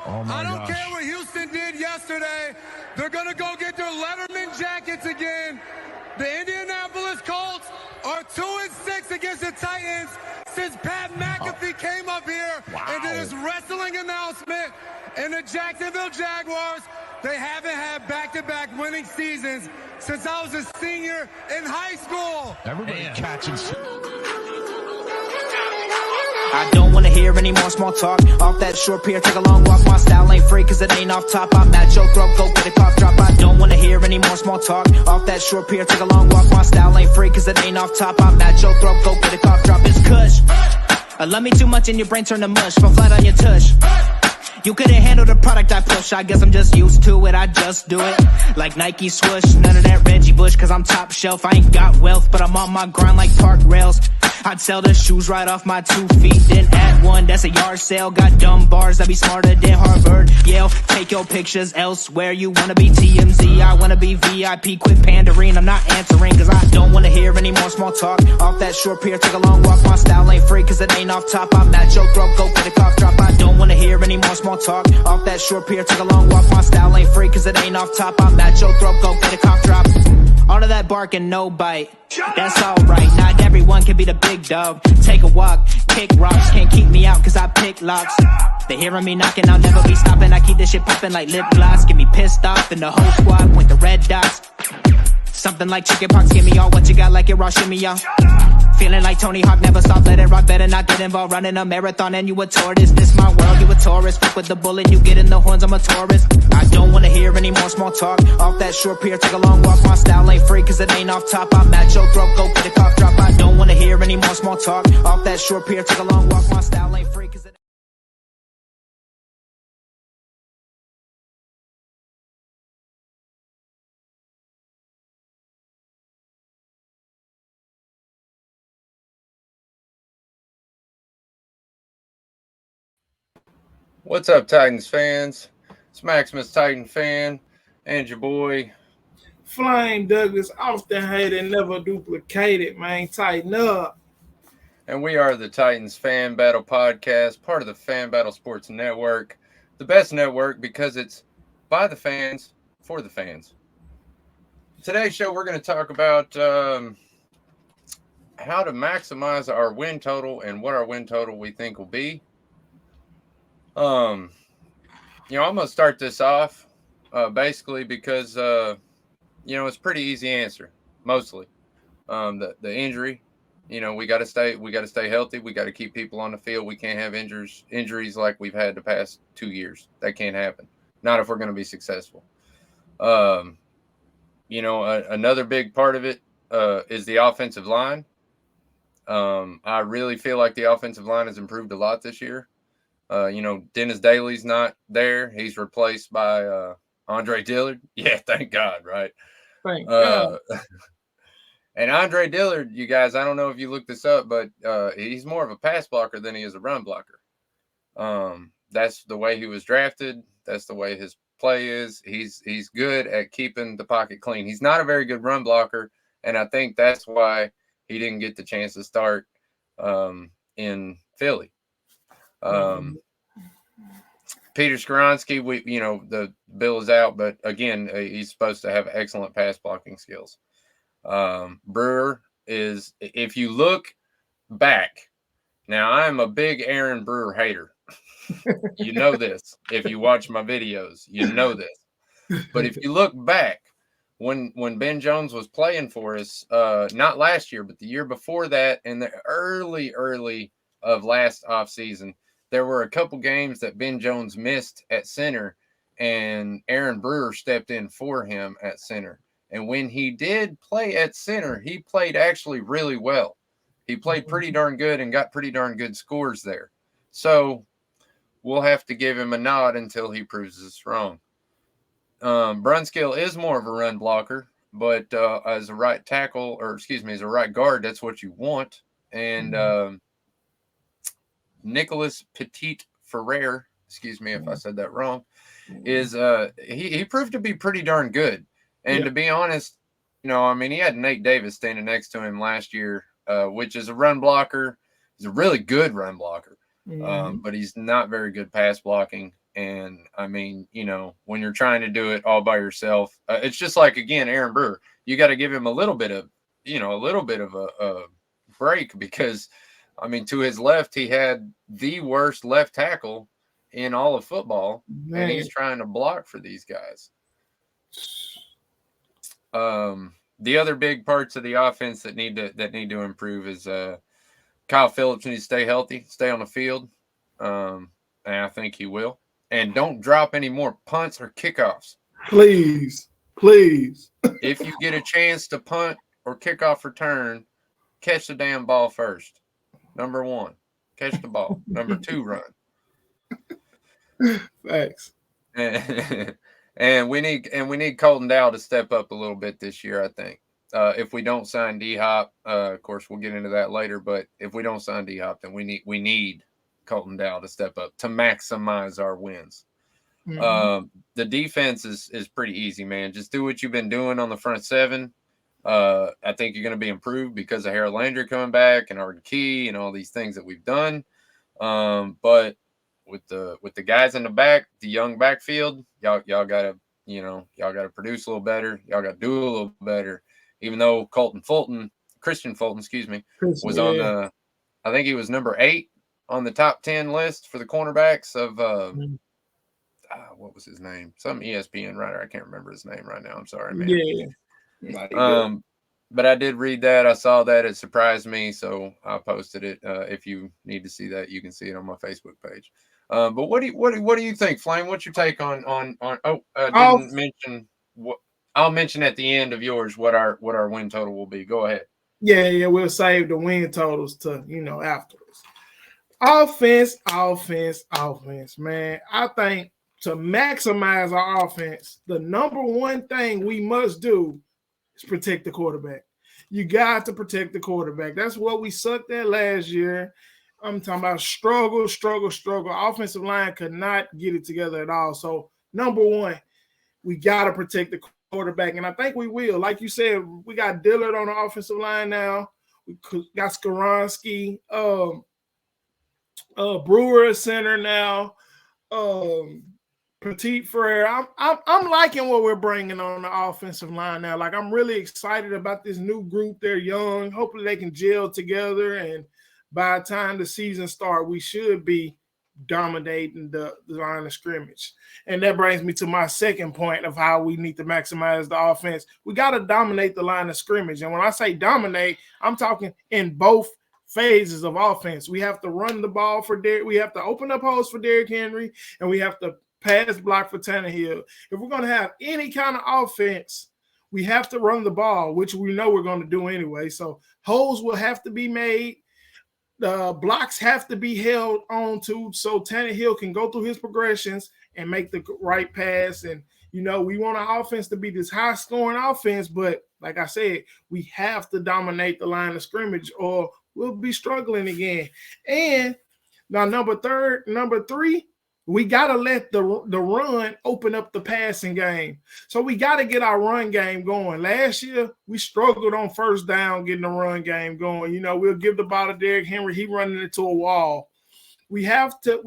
Oh my I don't gosh. care what Houston did yesterday. They're going to go get their Letterman jackets again. The Indianapolis Colts are 2-6 against the Titans since Pat McAfee came up here and did his wrestling announcement. And the Jacksonville Jaguars, they haven't had back-to-back winning seasons since I was a senior in high school. Everybody catching. I don't wanna hear any more small talk. Off that short pier, take a long walk. My style ain't free cause it ain't off top. I'm at your throat, go get a cough drop. I don't wanna hear any more small talk. Off that short pier, take a long walk. My style ain't free cause it ain't off top. I'm at your throat, go get a cough drop. It's Kush. I love me too much and your brain turn to mush. Fall flat on your tush. You couldn't handle the product I push. I guess I'm just used to it, I just do it. Like Nike swoosh, none of that Reggie Bush. Cause I'm top shelf, I ain't got wealth. But I'm on my grind like park rails. I'd sell the shoes right off my 2 feet, then add one, that's a yard sale. Got dumb bars that be smarter than Harvard, Yale. Take your pictures elsewhere, you wanna be TMZ, I wanna be VIP. Quit pandering, I'm not answering cause I don't wanna hear any more small talk. Off that short pier, take a long walk. My style ain't free cause it ain't off top. I'm at your throat, go get a cough drop. I don't wanna hear any more small talk. Off that short pier, take a long walk. My style ain't free cause it ain't off top. I'm at your throat, go get a cough drop. All of that bark and no bite, that's alright. Not everyone can be the big dog. Take a walk, kick rocks, can't keep me out cause I pick locks. They hearing me knocking, I'll never be stopping. I keep this shit popping like lip gloss. Get me pissed off and the whole squad point the red dots. Something like chicken pox, give me all what you got like it raw, shimmy y'all. Feeling like Tony Hawk, never stop, let it rock, better not get involved. Running a marathon and you a tourist. This my world, you a tourist. Fuck with the bullet, you get in the horns, I'm a tourist. I don't wanna hear any more small talk. Off that short pier, take a long walk. My style ain't free cause it ain't off top. I'm at your throat, go get a cough drop. I don't wanna hear any more small talk. Off that short pier, take a long walk. My style ain't free cause it What's up, Titans fans? It's Maximus Titan fan and your boy Flame Douglas, often hated, never duplicated, man. Tighten up. And we are the Titans Fan Battle Podcast, part of the Fan Battle Sports Network, the best network because it's by the fans, for the fans. Today's show, we're going to talk about how to maximize our win total and what our win total we think will be. I'm going to start this off basically because, it's a pretty easy answer, mostly. The injury, we got to stay healthy. We got to keep people on the field. We can't have injuries like we've had the past 2 years. That can't happen. Not if we're going to be successful. Another big part of it is the offensive line. I really feel like the offensive line has improved a lot this year. Dennis Daly's not there. He's replaced by Andre Dillard. Yeah, thank God, right? Thank God. And Andre Dillard, you guys, I don't know if you looked this up, but he's more of a pass blocker than he is a run blocker. That's the way he was drafted. That's the way his play is. He's good at keeping the pocket clean. He's not a very good run blocker, and I think that's why he didn't get the chance to start in Philly. Peter Skoronski, the bill is out, but again, he's supposed to have excellent pass blocking skills. Brewer is, if you look back, now I'm a big Aaron Brewer hater. You know this. If you watch my videos, you know this. But if you look back, when Ben Jones was playing for us, not last year, but the year before that, in the early of last offseason, there were a couple games that Ben Jones missed at center, and Aaron Brewer stepped in for him at center. And when he did play at center, he played actually really well. He played pretty darn good and got pretty darn good scores there. So we'll have to give him a nod until he proves us wrong. Brunskill is more of a run blocker, but as a right tackle, as a right guard, that's what you want. And Nicholas Petit Ferrer, excuse me if I said that wrong, is he proved to be pretty darn good. And to be honest, he had Nate Davis standing next to him last year, which is a run blocker. He's a really good run blocker, but he's not very good pass blocking. And I mean, when you're trying to do it all by yourself, it's just like, again, Aaron Brewer, you got to give him a little bit of a break, because I mean, to his left, he had the worst left tackle in all of football, and he's trying to block for these guys. The other big parts of the offense that need to improve is Kyle Phillips needs to stay healthy, stay on the field, and I think he will. And don't drop any more punts or kickoffs. Please. If you get a chance to punt or kickoff return, catch the damn ball first. Number 1, catch the ball. Number 2, run. Thanks. And we need Colton Dow to step up a little bit this year, I think. If we don't sign D-Hop, of course we'll get into that later, but if we don't sign D-Hop, then we need Colton Dow to step up to maximize our wins. Mm-hmm. The defense is pretty easy, man. Just do what you've been doing on the front 7. I think you're going to be improved because of Harold Landry coming back and Arden Key and all these things that we've done. But with the guys in the back, the young backfield, y'all gotta produce a little better. Y'all gotta do a little better. Even though Christian Fulton, was on I think he was number 8 on the top 10 list for the cornerbacks of what was his name? Some ESPN writer. I can't remember his name right now. I'm sorry, man. Yeah. But I did read that. I saw that. It surprised me, so I posted it. If you need to see that, you can see it on my Facebook page. But what do you think, Flame? What's your take on? Didn't mention what I'll mention at the end of yours. What our win total will be. Go ahead. Yeah. We'll save the win totals to afterwards. Offense, man. I think to maximize our offense, the number one thing we must do is protect the quarterback. You got to protect the quarterback. That's what we sucked at last year. I'm talking about struggle. Offensive line could not get it together at all. So, number one, we got to protect the quarterback, and I think we will. Like you said, we got Dillard on the offensive line now. We got Skoronski, Brewer at center now, Petit Frere. I'm liking what we're bringing on the offensive line now. Like, I'm really excited about this new group. They're young. Hopefully they can gel together, and by the time the season starts, we should be dominating the line of scrimmage. And that brings me to my second point of how we need to maximize the offense. We got to dominate the line of scrimmage. And when I say dominate, I'm talking in both phases of offense. We have to run the ball for Derrick. We have to open up holes for Derrick Henry, and we have to pass block for Tannehill. If we're going to have any kind of offense, we have to run the ball, which we know we're going to do anyway. So holes will have to be made. The blocks have to be held on to so Tannehill can go through his progressions and make the right pass. And, we want our offense to be this high-scoring offense, but like I said, we have to dominate the line of scrimmage or we'll be struggling again. And now number 3, we got to let the run open up the passing game. So we got to get our run game going. Last year, we struggled on first down getting the run game going. We'll give the ball to Derrick Henry. He running into a wall. We have to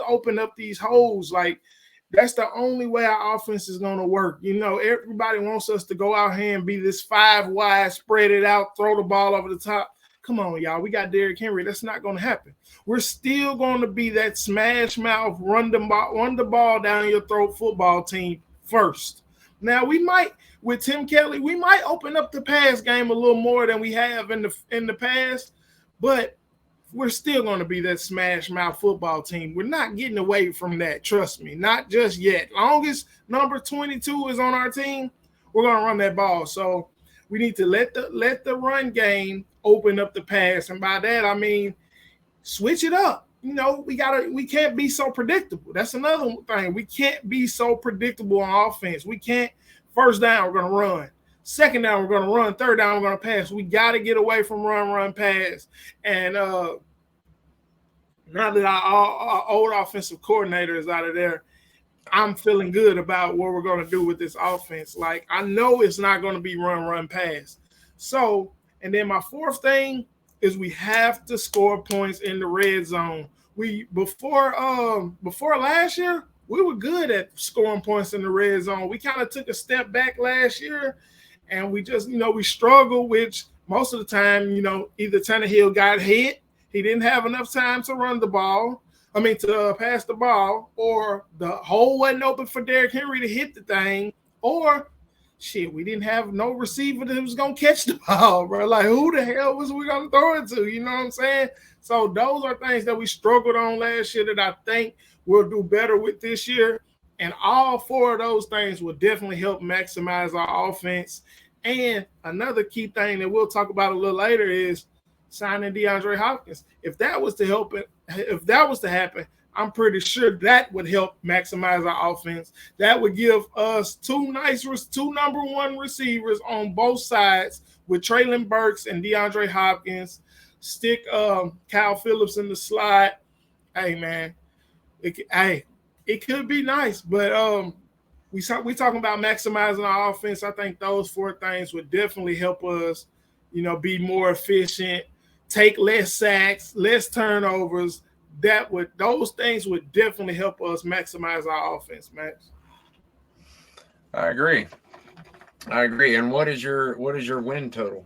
open up these holes. Like, that's the only way our offense is going to work. Everybody wants us to go out here and be this 5 wide, spread it out, throw the ball over the top. Come on, y'all. We got Derrick Henry. That's not going to happen. We're still going to be that smash mouth, run the ball down your throat football team first. Now, we might, with Tim Kelly, we might open up the pass game a little more than we have in the past, but we're still going to be that smash mouth football team. We're not getting away from that. Trust me, not just yet. Long as number 22 is on our team, we're going to run that ball. So we need to let the run game open up the pass, and by that I mean switch it up. We can't be so predictable. That's another thing. We can't be so predictable on offense. We can't. First down, we're going to run. Second down, we're going to run. Third down, we're going to pass. We got to get away from run, pass. And now that our old offensive coordinator is out of there, I'm feeling good about what we're going to do with this offense. Like, I know it's not going to be run, pass. So, and then my fourth thing is we have to score points in the red zone. Before last year, we were good at scoring points in the red zone. We kind of took a step back last year, and we just, we struggled, which most of the time, either Tannehill got hit, he didn't have enough time to run the ball, to pass the ball, or the hole wasn't open for Derrick Henry to hit the thing, or we didn't have no receiver that was going to catch the ball, bro. Like, who the hell was we going to throw it to? You know what I'm saying? So those are things that we struggled on last year that I think we'll do better with this year. And all four of those things will definitely help maximize our offense. And another key thing that we'll talk about a little later is signing DeAndre Hopkins. If that was to happen, I'm pretty sure that would help maximize our offense. That would give us two number one receivers on both sides with Treylon Burks and DeAndre Hopkins. Stick Kyle Phillips in the slot. Hey, man, it could be nice, but we talking about maximizing our offense. I think those four things would definitely help us, be more efficient, take less sacks, less turnovers. Those things would definitely help us maximize our offense, Max. I agree. And what is your win total?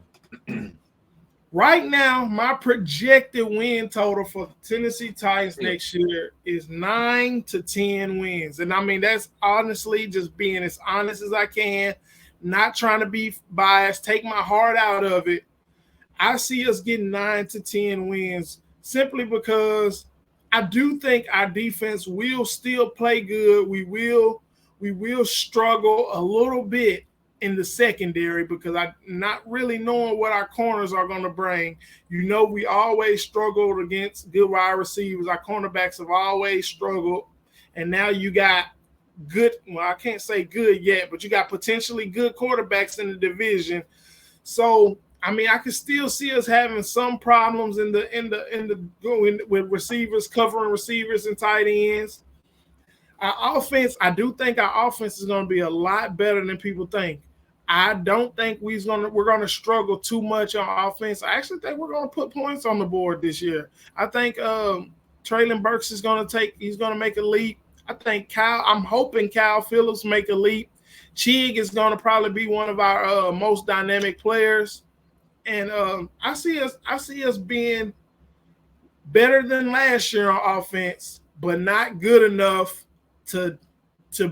Right now, my projected win total for the Tennessee Titans next year is 9 to 10 wins. And that's honestly just being as honest as I can, not trying to be biased, take my heart out of it. I see us getting 9 to 10 wins simply because I do think our defense will still play good. We will struggle a little bit in the secondary because I'm not really knowing what our corners are going to bring. We always struggled against good wide receivers. Our cornerbacks have always struggled. And now you got I can't say good yet, but you got potentially good quarterbacks in the division. So, I can still see us having some problems with receivers, covering receivers and tight ends. Our offense, I do think our offense is going to be a lot better than people think. I don't think we're going to struggle too much on offense. I actually think we're going to put points on the board this year. I think Treylon Burks he's going to make a leap. I'm hoping Kyle Phillips make a leap. Chig is going to probably be one of our most dynamic players. And I see us being better than last year on offense, but not good enough to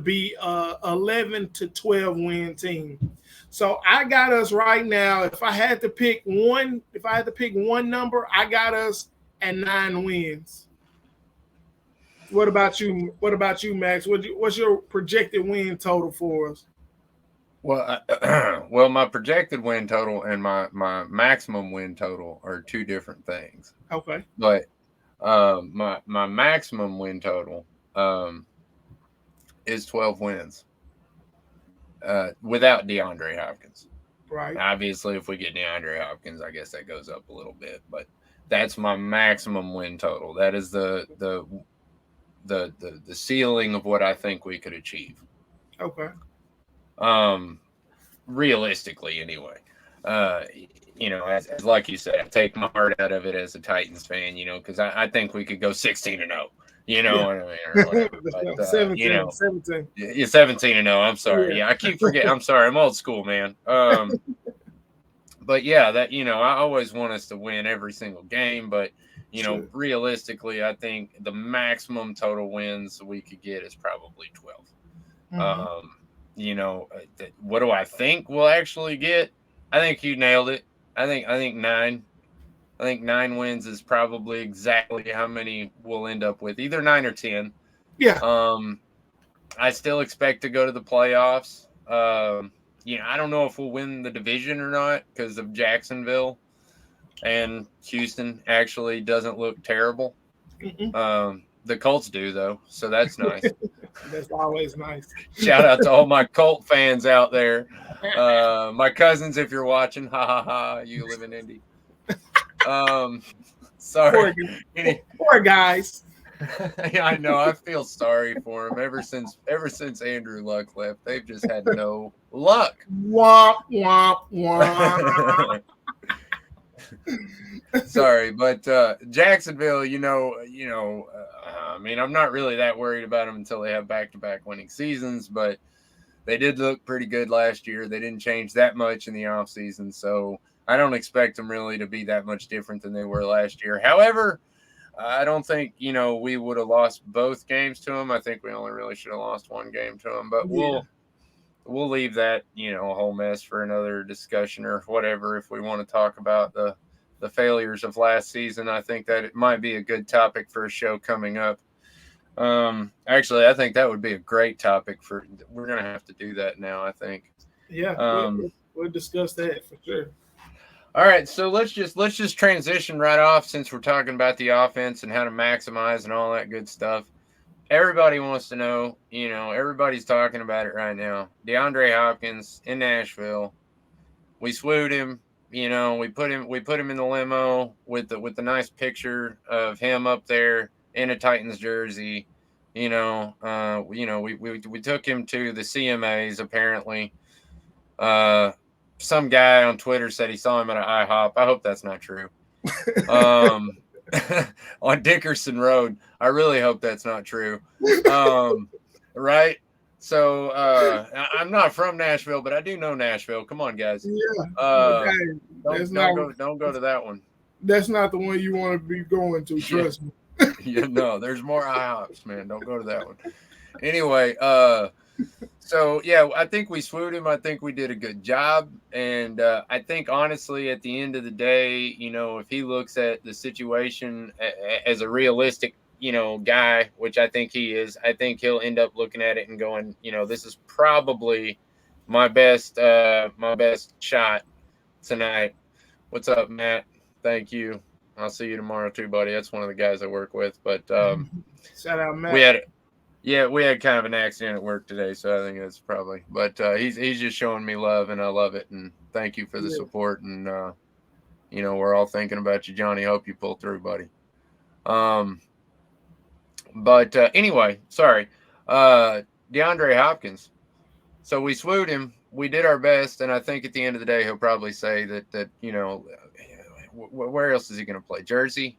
be a 11 to 12 win team. So I got us right now. If I had to pick one number, I got us at 9 wins. What about you? What about you, Max? What's your projected win total for us? Well, my projected win total and my maximum win total are two different things. Okay. But my maximum win total is 12 wins without DeAndre Hopkins. Right. Obviously, if we get DeAndre Hopkins, I guess that goes up a little bit. But that's my maximum win total. That is the ceiling of what I think we could achieve. Okay. Realistically anyway, as like you said, I take my heart out of it as a Titans fan, because I think we could go 16-0, or whatever. But, 17. 17. Yeah, 17-0. I'm sorry. Yeah, I keep forgetting. I'm sorry. I'm old school, man. But yeah, that, I always want us to win every single game, but sure. Realistically, I think the maximum total wins we could get is probably 12. Mm-hmm. What do I think we'll actually get? I think you nailed it. I think 9. I think 9 wins is probably exactly how many we'll end up with, either 9 or 10. Yeah. I still expect to go to the playoffs. I don't know if we'll win the division or not because of Jacksonville, and Houston actually doesn't look terrible. Mm-hmm. The Colts do, though, so that's nice. That's always nice. Shout out to all my Colt fans out there. My cousins, if you're watching, ha ha ha, you live in Indy. Sorry. Poor guys. Yeah, I know. I feel sorry for them. Ever since Andrew Luck left, they've just had no luck. Womp, womp, womp. Sorry, but Jacksonville, I mean, I'm not really that worried about them until they have back-to-back winning seasons, but they did look pretty good last year. They didn't change that much in the offseason, so I don't expect them really to be that much different than they were last year. However, I don't think, we would have lost both games to them. I think we only really should have lost one game to them, but we'll leave that, a whole mess for another discussion or whatever. If we want to talk about the failures of last season, I think that it might be a good topic for a show coming up. Actually, I think that would be a great topic we're going to have to do that now, I think. Yeah, we'll discuss that for sure. All right, so let's just transition right off since we're talking about the offense and how to maximize and all that good stuff. Everybody wants to know, everybody's talking about it right now. DeAndre Hopkins in Nashville. We swooped him, we put him in the limo with the nice picture of him up there in a Titans jersey. We took him to the CMAs apparently. Some guy on Twitter said he saw him at an IHOP. I hope that's not true. On Dickerson Road. I really hope that's not true. Right? So I'm not from Nashville, but I do know Nashville. Come on, guys. Yeah. Don't go to that one. That's not the one you want to be going to, trust me. Yeah, no, there's more IHOPs, man. Don't go to that one. Anyway, so yeah, I think we swooped him. I think we did a good job. And I think honestly, at the end of the day, if he looks at the situation as a realistic, guy, which I think he is, I think he'll end up looking at it and going, this is probably my best shot tonight. What's up, Matt? Thank you. I'll see you tomorrow too, buddy. That's one of the guys I work with. But shout out, Matt. We had kind of an accident at work today, so I think that's probably. But he's just showing me love, and I love it. And thank you for the support. And we're all thinking about you, Johnny. Hope you pull through, buddy. But anyway, sorry, DeAndre Hopkins. So we swooped him. We did our best, and I think at the end of the day, he'll probably say that where else is he going to play? Jersey?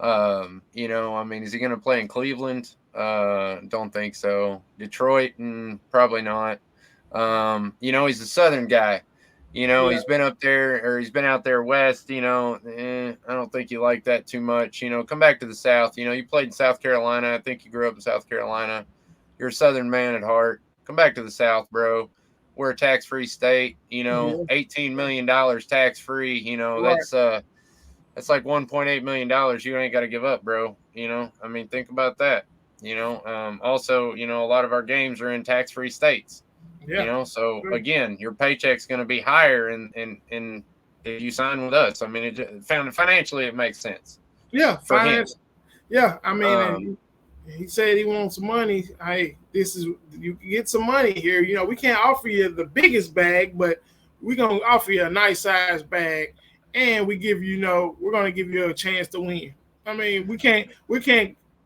I mean, is he going to play in Cleveland? Don't think so. Detroit? Probably not. He's a Southern guy. He's been up there, or he's been out there west. I don't think you like that too much. Come back to the South. You played in South Carolina. I think you grew up in South Carolina. You're a Southern man at heart. Come back to the South, bro. We're a tax-free state. $18 million tax-free. That's like $1.8 million. You ain't got to give up, bro. I mean, think about that. Also, a lot of our games are in tax-free states. Yeah. So again, your paycheck's going to be higher in if you sign with us. I mean, financially it makes sense. Yeah, finance. Yeah, I mean, he said he wants some money. Hey, you can get some money here. We can't offer you the biggest bag, but we're gonna offer you a nice size bag, and we're gonna give you a chance to win. I mean, we can't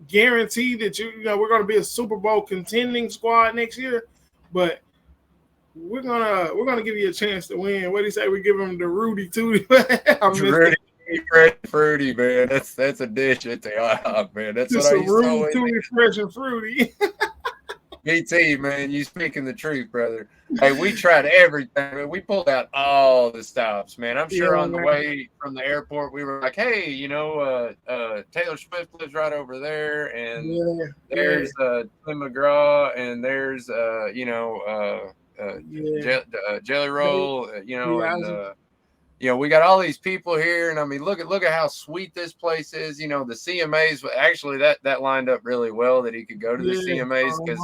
guarantee that we're gonna be a Super Bowl contending squad next year, but we're gonna give you a chance to win. What do you say? We give him the Rudy Tooty. Fruity, man. That's a dish at the IHOP, man. That's just what I used Rudy Tooty, fresh and fruity. BT, man, you speaking the truth, brother. Hey, we tried everything. We pulled out all the stops, man. I'm sure on the way from the airport, we were like, hey, Taylor Swift lives right over there, and there's Tim McGraw, and there's Jelly Roll, we got all these people here, and I mean, look at how sweet this place is. The CMAs, actually that lined up really well that he could go to the CMAs, because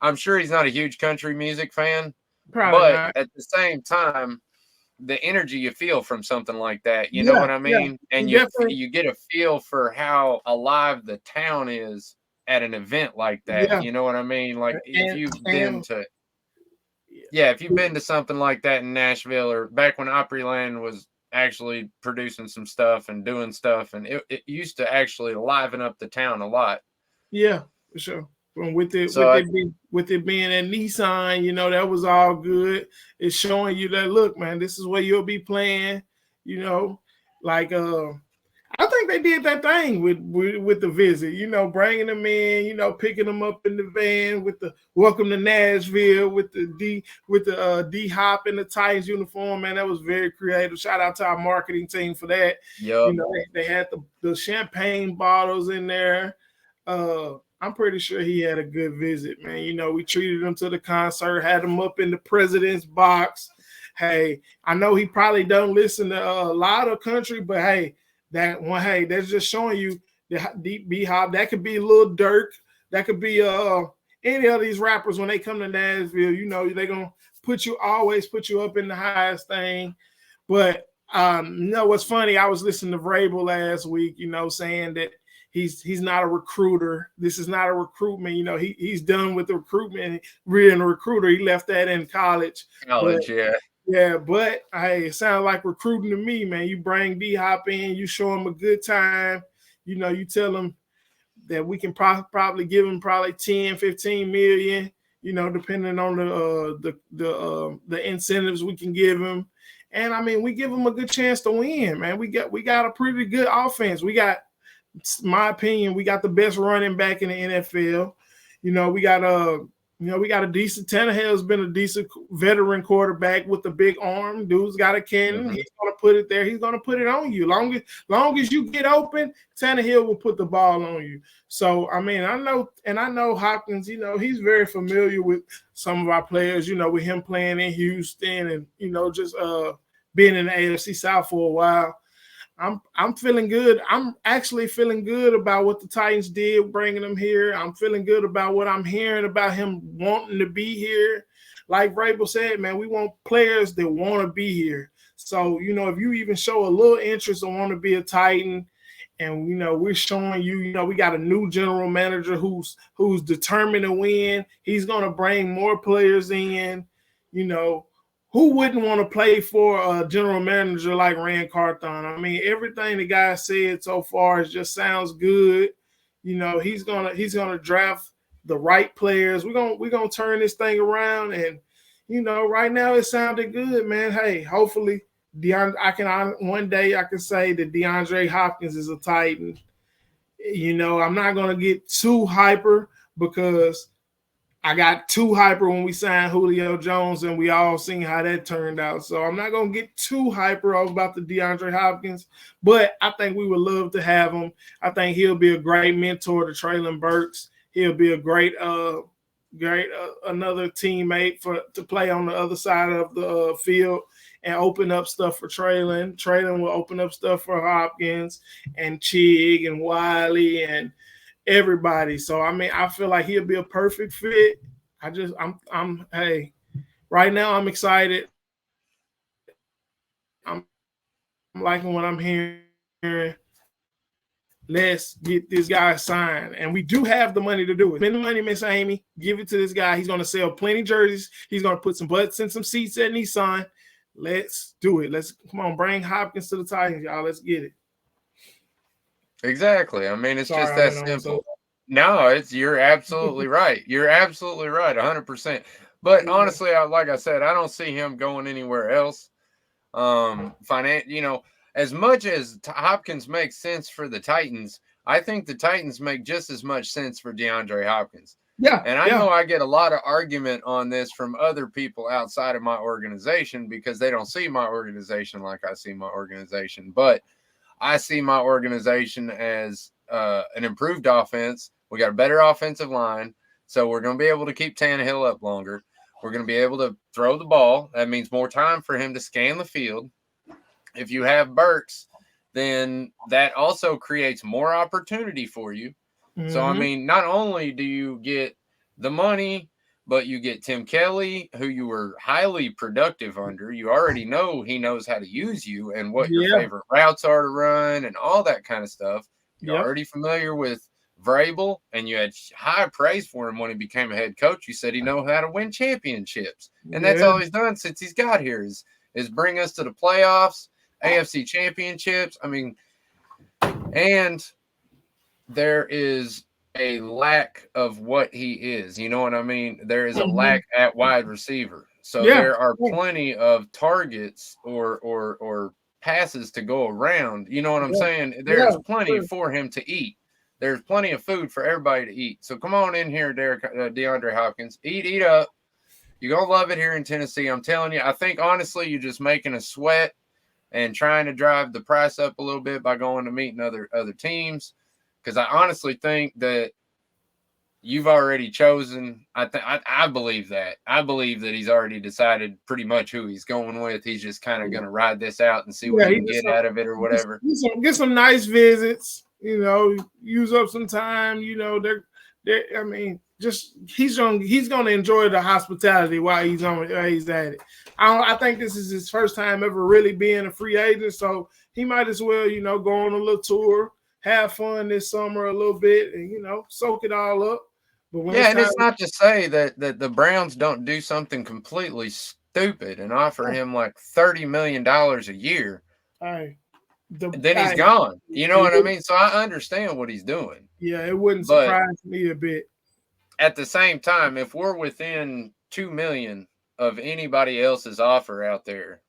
I'm sure he's not a huge country music fan, but at the same time, the energy you feel from something like that, you know what I mean? And you get a feel for how alive the town is at an event like that. You know what I mean? Like if you've been to something like that in Nashville, or back when Opryland was actually producing some stuff and doing stuff, and it used to actually liven up the town a lot. Yeah, for sure. With it being at Nissan, that was all good. It's showing you that, look, man, this is where you'll be playing. Like I think they did that thing with the visit, bringing them in, picking them up in the van with the welcome to Nashville with the D Hop in the Titans uniform. Man, that was very creative. Shout out to our marketing team for that. Yep. They had the champagne bottles in there. I'm pretty sure he had a good visit, man. We treated him to the concert, had him up in the president's box. Hey, I know he probably don't listen to a lot of country, but hey, that's just showing you the B-Hop. That could be Lil Durk. That could be any of these rappers when they come to Nashville. They're gonna always put you up in the highest thing. But what's funny? I was listening to Vrabel last week. Saying that he's not a recruiter. This is not a recruitment. He's done with the recruitment. Being a recruiter, he left that in college. Yeah. Yeah, but hey, it sounds like recruiting to me, man. You bring D-Hop in, you show him a good time. You tell him that we can probably give him probably 10, 15 million, depending on the incentives we can give him. And I mean, we give him a good chance to win, man. We got a pretty good offense. We got, my opinion, we got the best running back in the NFL. We got a decent Tannehill's been a decent veteran quarterback with a big arm. Dude's got a cannon. Mm-hmm. He's gonna put it there. He's gonna put it on you. Long as you get open, Tannehill will put the ball on you. So I mean, I know Hopkins. He's very familiar with some of our players. With him playing in Houston and just being in the AFC South for a while. I'm feeling good. I'm actually feeling good about what the Titans did bringing him here. I'm feeling good about what I'm hearing about him wanting to be here. Like Vrabel said, man, we want players that want to be here. So, if you even show a little interest and want to be a Titan, and we're showing you, we got a new general manager who's determined to win. He's gonna bring more players in, Who wouldn't want to play for a general manager like Ran Carthon? I mean, everything the guy said so far just sounds good. He's gonna draft the right players. We're gonna turn this thing around, and right now it sounded good, man. Hey, hopefully one day I can say that DeAndre Hopkins is a Titan. I'm not gonna get too hyper because I got too hyper when we signed Julio Jones, and we all seen how that turned out. So I'm not going to get too hyper about the DeAndre Hopkins, but I think we would love to have him. I think he'll be a great mentor to Treylon Burks. He'll be a great another teammate to play on the other side of the field and open up stuff for Treylon. Treylon will open up stuff for Hopkins and Chig and Wiley and everybody. So I mean, I feel like he'll be a perfect fit. Hey, right now I'm excited. I'm liking what I'm hearing. Let's get this guy signed. And we do have the money to do it. Spend the money, Miss Amy. Give it to this guy. He's going to sell plenty jerseys. He's going to put some butts in some seats at Nissan. Let's do it. Come on, bring Hopkins to the Titans, y'all. Let's get it. Exactly. I mean, it's just that simple. No, you're absolutely right. You're absolutely right, 100%. But honestly, like I said, I don't see him going anywhere else. As much as Hopkins makes sense for the Titans, I think the Titans make just as much sense for DeAndre Hopkins. Yeah. And I know I get a lot of argument on this from other people outside of my organization because they don't see my organization like I see my organization. But I see my organization as an improved offense. We got a better offensive line, so we're going to be able to keep Tannehill up longer. We're going to be able to throw the ball. That means more time for him to scan the field. If you have Burks, then that also creates more opportunity for you. Mm-hmm. So, I mean, not only do you get the money, but you get Tim Kelly, who you were highly productive under. You already know he knows how to use you and what your favorite routes are to run and all that kind of stuff. You're already familiar with Vrabel, and you had high praise for him when he became a head coach. You said he knows how to win championships. And that's all he's done since he's got here is bring us to the playoffs, AFC championships. I mean, and there is a lack of what he is. You know what I mean? There is a lack at wide receiver. So there are plenty of targets or passes to go around. You know what I'm Yeah. saying? There's Yeah, plenty sure. for him to eat. There's plenty of food for everybody to eat. So come on in here, DeAndre Hopkins. Eat up. You're going to love it here in Tennessee. I'm telling you. I think, honestly, you're just making us sweat and trying to drive the price up a little bit by going to meeting other teams. Because I honestly think that you've already chosen. I believe that. I believe that he's already decided pretty much who he's going with. He's just kind of going to ride this out and see what he can get out of it or whatever. Get some nice visits, use up some time. I mean, just he's going to enjoy the hospitality while he's at it. I think this is his first time ever really being a free agent, so he might as well, go on a little tour, have fun this summer a little bit, and soak it all up. But it's not to say that the Browns don't do something completely stupid and offer him like $30 million a year. Then he's gone. You know what I mean? So I understand what he's doing. Yeah, it wouldn't surprise me a bit. At the same time, if we're within $2 million of anybody else's offer out there,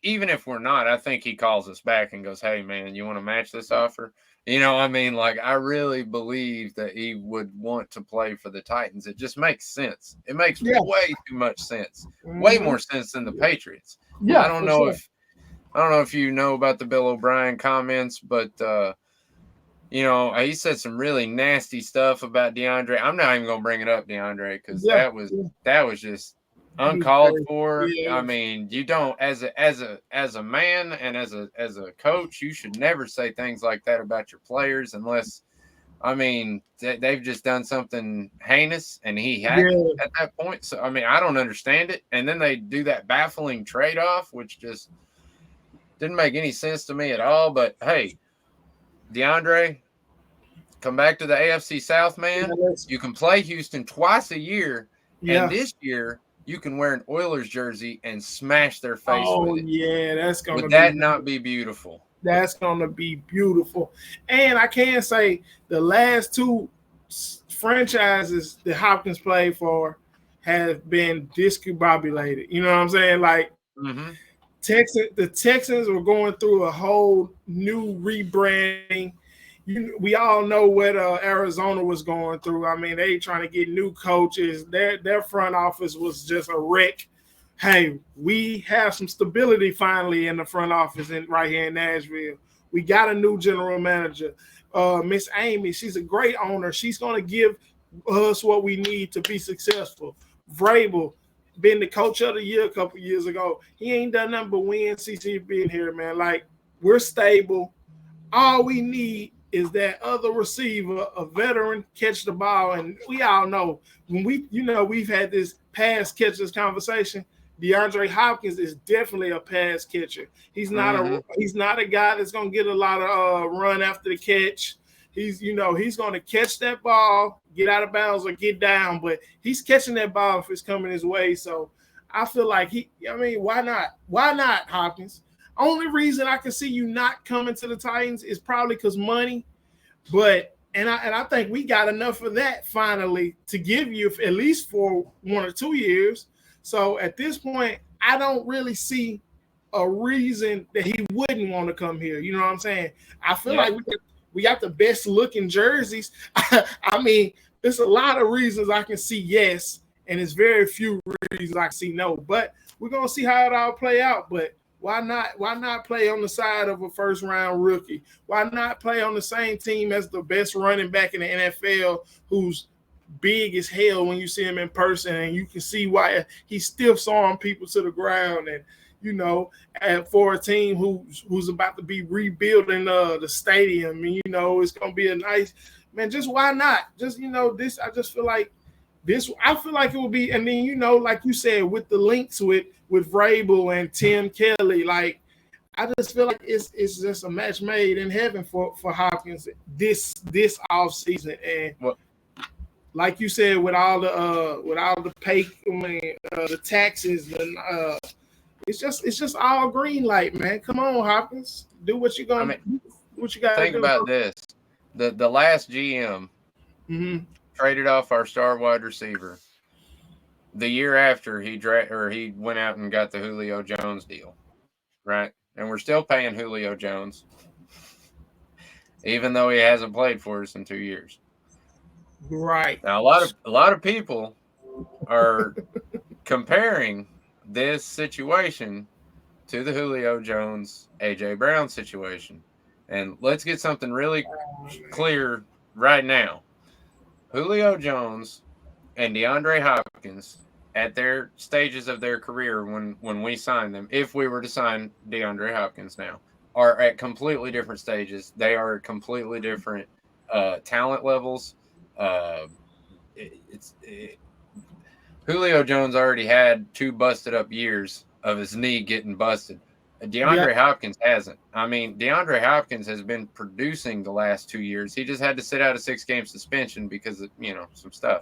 even if we're not, I think he calls us back and goes, "Hey, man, you want to match this offer?" I really believe that he would want to play for the Titans. It just makes sense. It makes way too much sense. Way more sense than the Patriots. Yeah, I don't know if you know about the Bill O'Brien comments, but he said some really nasty stuff about DeAndre. I'm not even gonna bring it up, DeAndre, because that was just uncalled for. Yeah. I mean, you don't, as a man and as a coach, you should never say things like that about your players unless, they've just done something heinous and he had at that point. So I don't understand it. And then they do that baffling trade-off, which just didn't make any sense to me at all. But hey, DeAndre, come back to the AFC South, man. You can play Houston twice a year, and this year you can wear an Oilers jersey and smash their face with it. Yeah, that's going to Would that not be beautiful? That's going to be beautiful. And I can say the last two franchises that Hopkins played for have been discombobulated. You know what I'm saying? Like, the Texans were going through a whole new rebranding. We all know what Arizona was going through. They trying to get new coaches. Their front office was just a wreck. Hey, we have some stability finally in the front office right here in Nashville. We got a new general manager, Miss Amy. She's a great owner. She's going to give us what we need to be successful. Vrabel, been the coach of the year a couple years ago. He ain't done nothing but win since he's been here, man. Like, we're stable. All we need is that other receiver, a veteran, catch the ball. And we all know when we've had this pass catchers conversation. DeAndre Hopkins is definitely a pass catcher. He's not a guy that's gonna get a lot of run after the catch. He's going to catch that ball, get out of bounds or get down, but he's catching that ball if it's coming his way. So I feel like why not? Why not, Hopkins? Only reason I can see you not coming to the Titans is probably because money. But I think we got enough of that finally to give you at least for 1 or 2 years. So at this point, I don't really see a reason that he wouldn't want to come here. You know what I'm saying? I feel like we got the best looking jerseys. There's a lot of reasons I can see yes, and it's very few reasons I can see no. But we're gonna see how it all play out. But why not? Why not play on the side of a first round rookie? Why not play on the same team as the best running back in the NFL, who's big as hell when you see him in person, and you can see why he's still sawing people to the ground, and and for a team who's about to be rebuilding the stadium, and it's gonna be a nice man. Just why not? Just this. I just feel like this. I feel like it will be, and then like you said, with the links with Vrabel and Tim Kelly, like I just feel like it's just a match made in heaven for Hopkins this off season. And like you said, with all the pay, the taxes, and it's just all green light, man. Come on, Hopkins, do what you're gonna do. What you got to think do. about this: the last GM traded off our star wide receiver. The year after he went out and got the Julio Jones deal, right? and we're still paying Julio Jones, even though he hasn't played for us in 2 years. Right. Now, a lot of people are comparing this situation to the Julio Jones, A.J. Brown situation. And let's get something really clear right now. Julio Jones and DeAndre Hopkins, at their stages of their career when we signed them, if we were to sign DeAndre Hopkins now, are at completely different stages. They are at completely different talent levels. Julio Jones already had 2 busted up years of his knee getting busted. DeAndre Hopkins hasn't. I mean, DeAndre Hopkins has been producing the last 2 years. He just had to sit out a 6-game suspension because of, some stuff.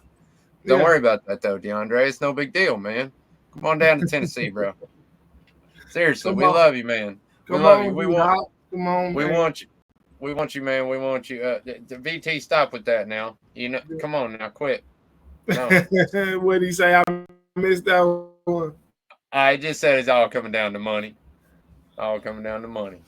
Don't worry about that, though, DeAndre. It's no big deal, man. Come on down to Tennessee, bro. Seriously, we love you, man. We love you. We want you. We want you, man. We want you. The VT, stop with that now. Come on now, quit. No. What did he say? I missed that one. I just said it's all coming down to money. All coming down to money.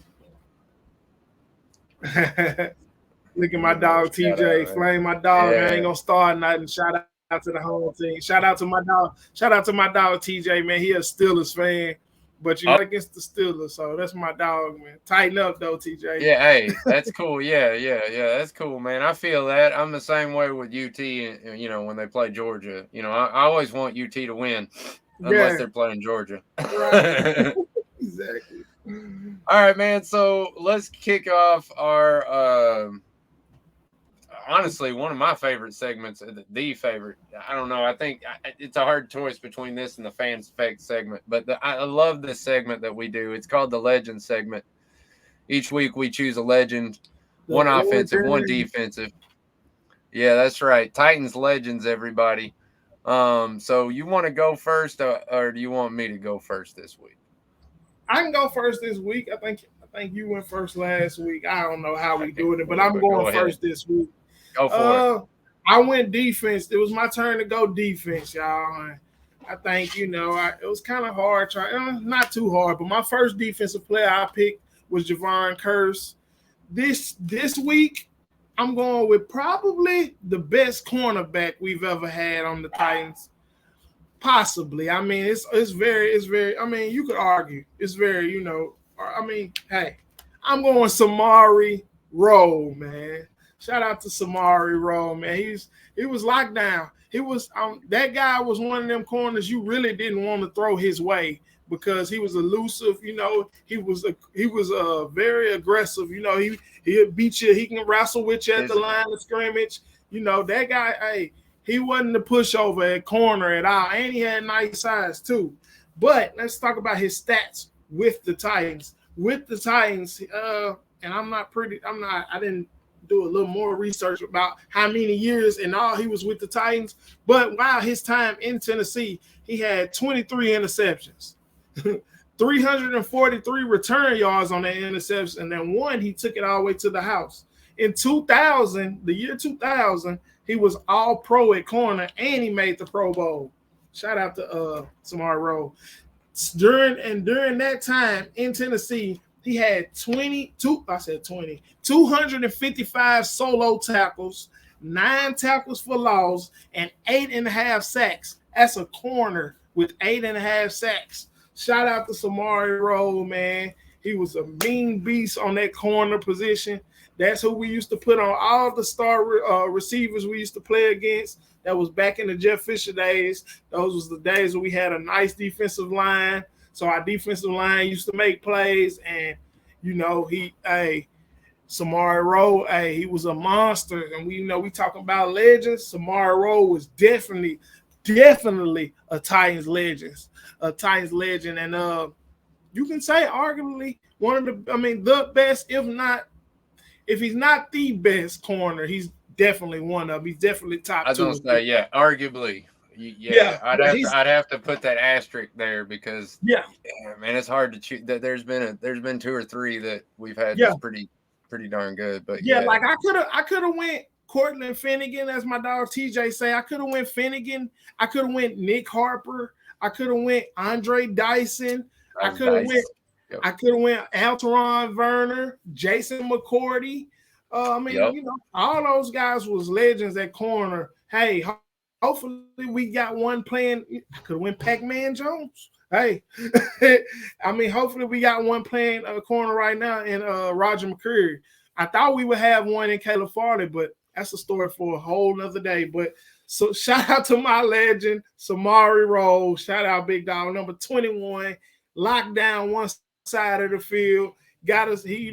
Look at my dog TJ. Flame my dog. Yeah. I ain't gonna start nothing. Shout out to the whole team. Shout out to my dog. Shout out to my dog TJ, man. He a Steelers fan, but you're not against the Steelers, so that's my dog, man. Tighten up though, TJ. Yeah, hey, that's cool. Yeah, that's cool, man. I feel that. I'm the same way with UT. When they play Georgia, I always want UT to win, unless they're playing Georgia. Right. Exactly. All right, man. So let's kick off our honestly, one of my favorite segments, the favorite. I don't know. I think it's a hard choice between this and the Fans Effect segment, but I love this segment that we do. It's called the Legend segment. Each week we choose a legend, one offensive, one defensive. Yeah, that's right. Titans legends, everybody. So you want to go first, or do you want me to go first this week? I can go first this week. I think you went first last week. I don't know how we doing it, but I'm going first this week. Go for it. I went defense. It was my turn to go defense, y'all. I think, it was kind of hard. Not too hard, but my first defensive player I picked was Javon Curse. This week, I'm going with probably the best cornerback we've ever had on the Titans. Possibly. I mean, it's very, I mean, you could argue. It's very, hey, I'm going Samari Rowe, man. Shout out to Samari Rowe, man. He was locked down. He was that guy was one of them corners you really didn't want to throw his way because he was elusive. He was very aggressive. He'll beat you. He can wrestle with you at the line of scrimmage. That guy. Hey, he wasn't the pushover at corner at all, and he had nice size too. But let's talk about his stats with the Titans. And I didn't do a little more research about how many years and all he was with the Titans. But while his time in Tennessee, he had 23 interceptions, 343 return yards on that interception, and then one he took it all the way to the house. In 2000, the year 2000, he was all pro at corner and he made the Pro Bowl. Shout out to Samari Rowe. During that time in Tennessee, he had 255 solo tackles, 9 tackles for loss, and 8.5 sacks. That's a corner with 8.5 sacks. Shout out to Samari Rowe, man. He was a mean beast on that corner position. That's who we used to put on all the star receivers we used to play against. That was back in the Jeff Fisher days. Those was the days when we had a nice defensive line. So our defensive line used to make plays. And, Samari Rowe, he was a monster. And we talking about legends. Samari Rowe was definitely a Titans legend. And you can say arguably the best, if he's not the best corner, he's definitely one of them. He's definitely top 2. I was going to say, yeah, arguably. Yeah, I'd have to put that asterisk there because man, it's hard to choose. There's been 2 or 3 that we've had that's pretty darn good. But like I could have went Cortland Finnegan, as my dog TJ say. I could have went Finnegan. I could have went Nick Harper. I could have went Andre Dyson. I could have went Yep. I could have went Alteron Werner, Jason McCourty. Yep. All those guys was legends at corner. Hey, hopefully we got one playing. I could have went Pac-Man Jones. Hey, hopefully we got one playing corner right now in Roger McCreary. I thought we would have one in Caleb Farley, but that's a story for a whole nother day. But so shout out to my legend, Samari Rose. Shout out Big Dog, number 21. Locked down one side of the field. Got us, he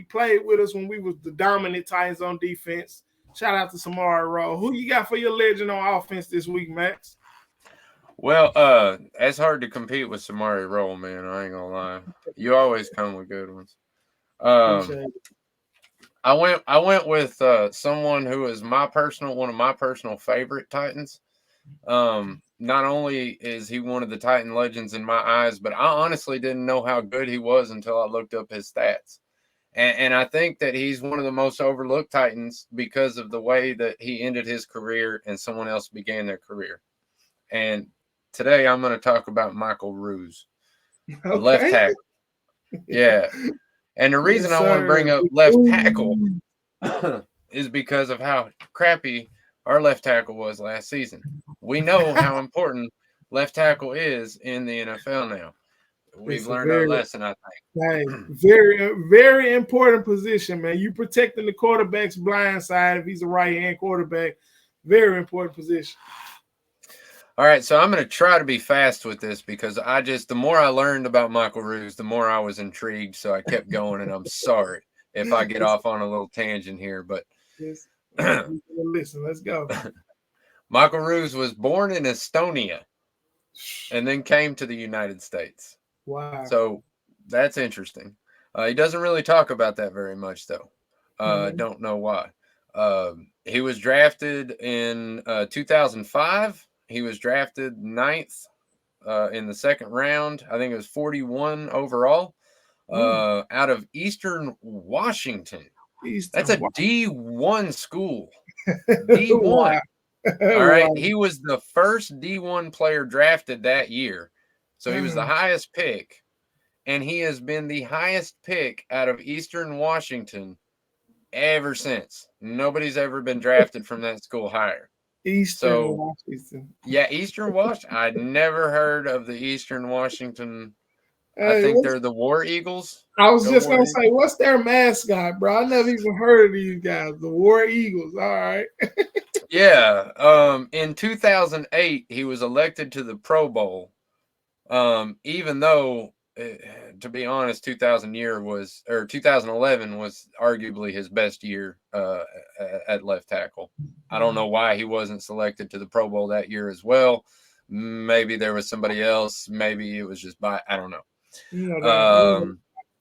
played with us when we was the dominant Titans on defense. Shout out to Samari Rose. Who you got for your legend on offense this week, Max? Well, it's hard to compete with Samari Roll, man. I ain't gonna lie. You always come with good ones. I went with someone who is one of my personal favorite Titans. Not only is he one of the Titan legends in my eyes, but I honestly didn't know how good he was until I looked up his stats. And I think that he's one of the most overlooked Titans because of the way that he ended his career and someone else began their career. And today I'm going to talk about Michael Roos, a left tackle. Yeah. And the reason I want to bring up left tackle is because of how crappy our left tackle was last season. We know how important left tackle is in the NFL now. We've learned our lesson, I think. Hey, very, very important position, man. You protecting the quarterback's blind side if he's a right-hand quarterback. Very important position. All right, so I'm going to try to be fast with this because the more I learned about Michael Roos, the more I was intrigued, so I kept going, and I'm sorry if I get off on a little tangent here, but listen, let's go. Michael Roos was born in Estonia and then came to the United States. Wow. So that's interesting. He doesn't really talk about that very much, though. Don't know why. He was drafted in 2005. He was drafted 9th in the second round. I think it was 41 overall out of Eastern Washington. That's a D1 school. D1. Wow. All right. He was the first D1 player drafted that year. So he was the highest pick. And he has been the highest pick out of Eastern Washington ever since. Nobody's ever been drafted from that school higher. Eastern Washington. Yeah, Eastern Washington. I'd never heard of the Eastern Washington. I think they're the War Eagles. I was just going to say, what's their mascot, bro? I never even heard of these guys. The War Eagles. All right. Yeah. In 2008, he was elected to the Pro Bowl. Even though, to be honest, 2011 was arguably his best year at left tackle. I don't know why he wasn't selected to the Pro Bowl that year as well. Maybe there was somebody else. Maybe it was just I don't know.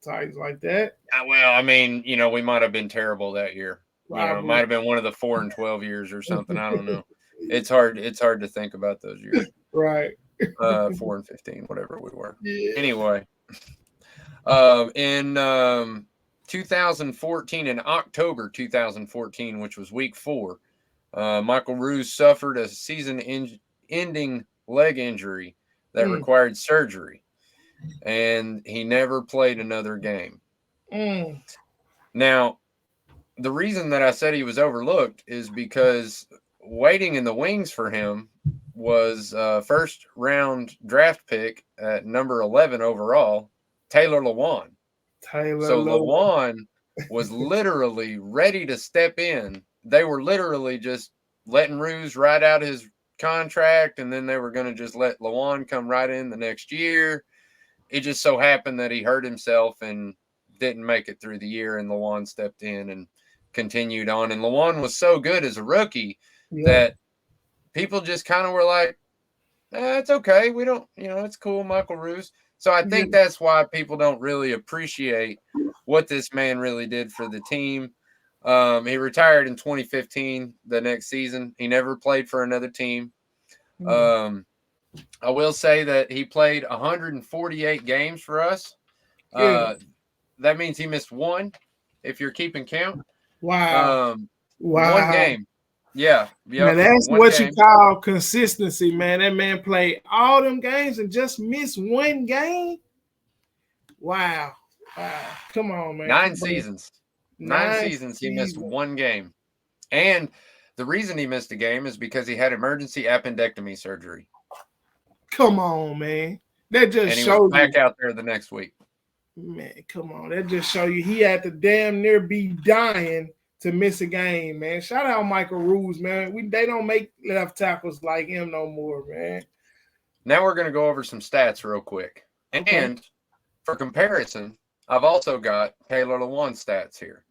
Ties like that. Well, I mean, we might have been terrible that year. It might have been one of the 4-12 years or something. I don't know. It's hard to think about those years. Right. 4-15, whatever we were. Yeah. Anyway, in 2014, in October 2014, which was week 4, Michael Roos suffered a season-ending leg injury that required surgery, and he never played another game. Now, the reason that I said he was overlooked is because waiting in the wings for him was first round draft pick at number 11 overall, Taylor Lewan. Lewan was literally ready to step in. They were literally just letting Roos ride out his contract, and then they were going to just let Lewan come right in the next year. It just so happened that he hurt himself and didn't make it through the year, and Lewan stepped in and continued on. And Lewan was so good as a rookie that people just kind of were like, it's okay. We don't, it's cool, Michael Roos. So I think that's why people don't really appreciate what this man really did for the team. He retired in 2015, the next season. He never played for another team. I will say that he played 148 games for us. That means he missed one, if you're keeping count. Wow. One game. Yeah. Now that's what you call consistency, man. That man played all them games and just missed one game. Wow. Come on, man. 9 seasons. 9 seasons he missed seasons. one game. And the reason he missed a game is because he had emergency appendectomy surgery. Come on, man. That just And he shows was back out there the next week. Man, come on. That just show you he had to damn near be dying to miss a game, man. Shout out Michael Ruse, man. They don't make left tackles like him no more, man. Now we're going to go over some stats real quick. Okay. And for comparison, I've also got Taylor Lewan stats here.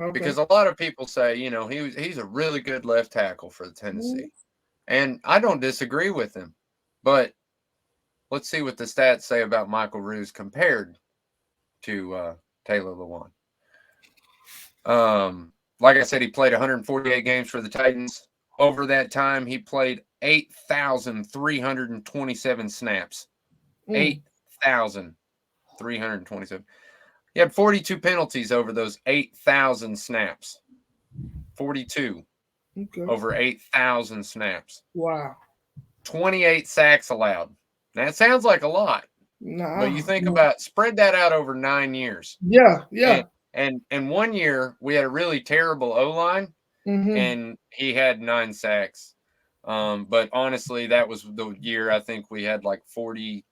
Okay. Because a lot of people say, you know, he's a really good left tackle for the Tennessee. And I don't disagree with him. But let's see what the stats say about Michael Ruse compared to Taylor Lewan. Like I said, he played 148 games for the Titans. Over that time, he played 8,327 snaps. 8,327. He had 42 penalties over those 8,000 snaps. 42 over 8,000 snaps. Wow. 28 sacks allowed. Now, it sounds like a lot. Nah, but you think about spread that out over 9 years. Yeah. And 1 year we had a really terrible O-line, and he had 9 sacks. But honestly, that was the year I think we had like 40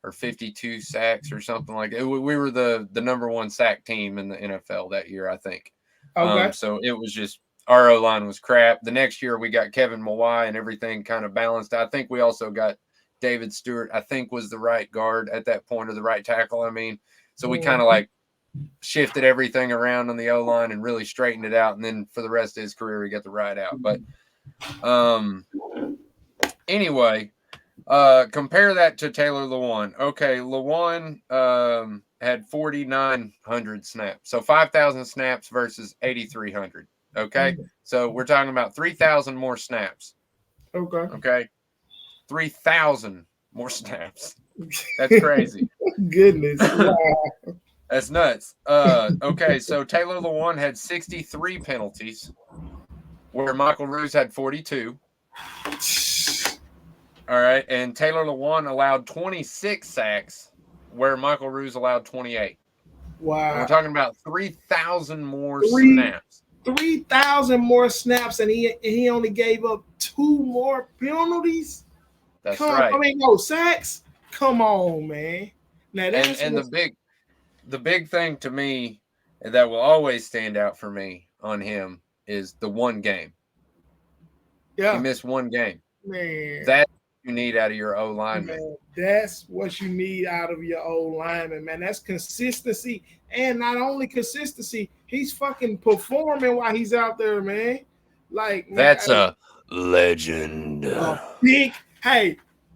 or 52 sacks or something like that. We were the number 1 sack team in the NFL that year, I think. Okay. So it was just our O-line was crap. The next year we got Kevin Mawai and everything kind of balanced. I think we also got David Stewart, I think, was the right guard at that point, or the right tackle. I mean, so we kind of like shifted everything around on the O-line and really straightened it out. And then for the rest of his career, he got the right out. But anyway, compare that to Taylor Lewan. Okay, Lewan had 4,900 snaps. So 5,000 snaps versus 8,300. Okay, so we're talking about 3,000 more snaps. Okay. 3,000 more snaps. That's crazy. Goodness. Wow. That's nuts. Okay, so Taylor Lewan had 63 penalties, where Michael Ruse had 42. All right, and Taylor Lewan allowed 26 sacks, where Michael Ruse allowed 28. Wow. And we're talking about 3,000 more snaps. 3,000 more snaps, and he only gave up 2 more penalties. That's right. I mean, no sacks. Come on, man. Now that's and the big thing to me that will always stand out for me on him is the one game. Yeah, he missed one game. Man, that's what you need out of your O lineman. Man, that's what you need out of your O lineman, man. That's consistency, and not only consistency, he's fucking performing while he's out there, man. Like that's a legend.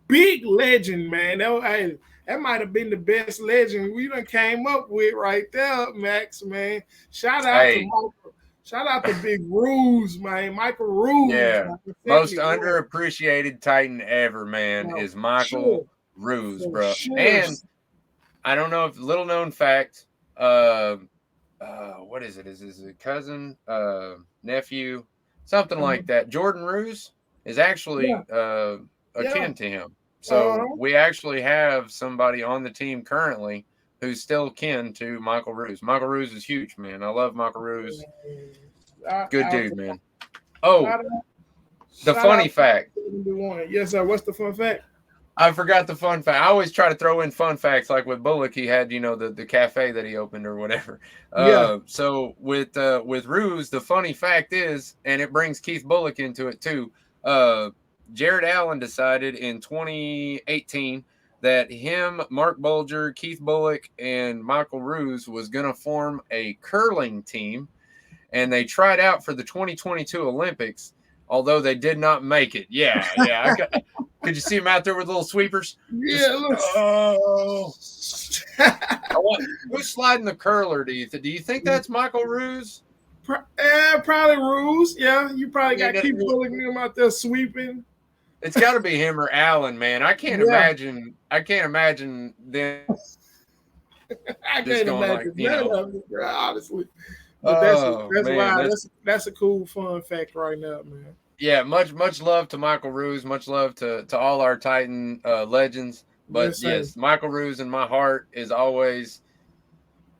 Big legend, man. That might have been the best legend we done came up with right there, Max, man. Shout out to Big Ruse, man. Michael Ruse. Yeah. Most underappreciated Titan ever, man, is Michael Ruse, bro. And I don't know if little known fact, what is it? Is it cousin, nephew, something like that? Jordan Ruse is actually akin to him. So we actually have somebody on the team currently who's still kin to Michael Ruse. Michael Ruse is huge, man. I love Michael Ruse. Good dude, man. Oh, the funny fact. Yes, sir. What's the fun fact? I forgot the fun fact. I always try to throw in fun facts, like with Bullock, he had, the cafe that he opened or whatever. So with Ruse, the funny fact is, and it brings Keith Bullock into it too, Jared Allen decided in 2018 that him, Mark Bulger, Keith Bullock, and Michael Ruse was going to form a curling team, and they tried out for the 2022 Olympics, although they did not make it. Yeah. Could you see him out there with little sweepers? Yeah. Who's sliding the curler? Do you think that's Michael Ruse? Probably Ruse. Yeah, you probably got Keith Bullock him out there sweeping. It's got to be him or Allen, man. I can't imagine. I can't imagine them. I can't imagine honestly. But that's a cool fun fact right now, man. Yeah, much love to Michael Ruse. Much love to all our Titan legends. But yes, Michael Roos in my heart is always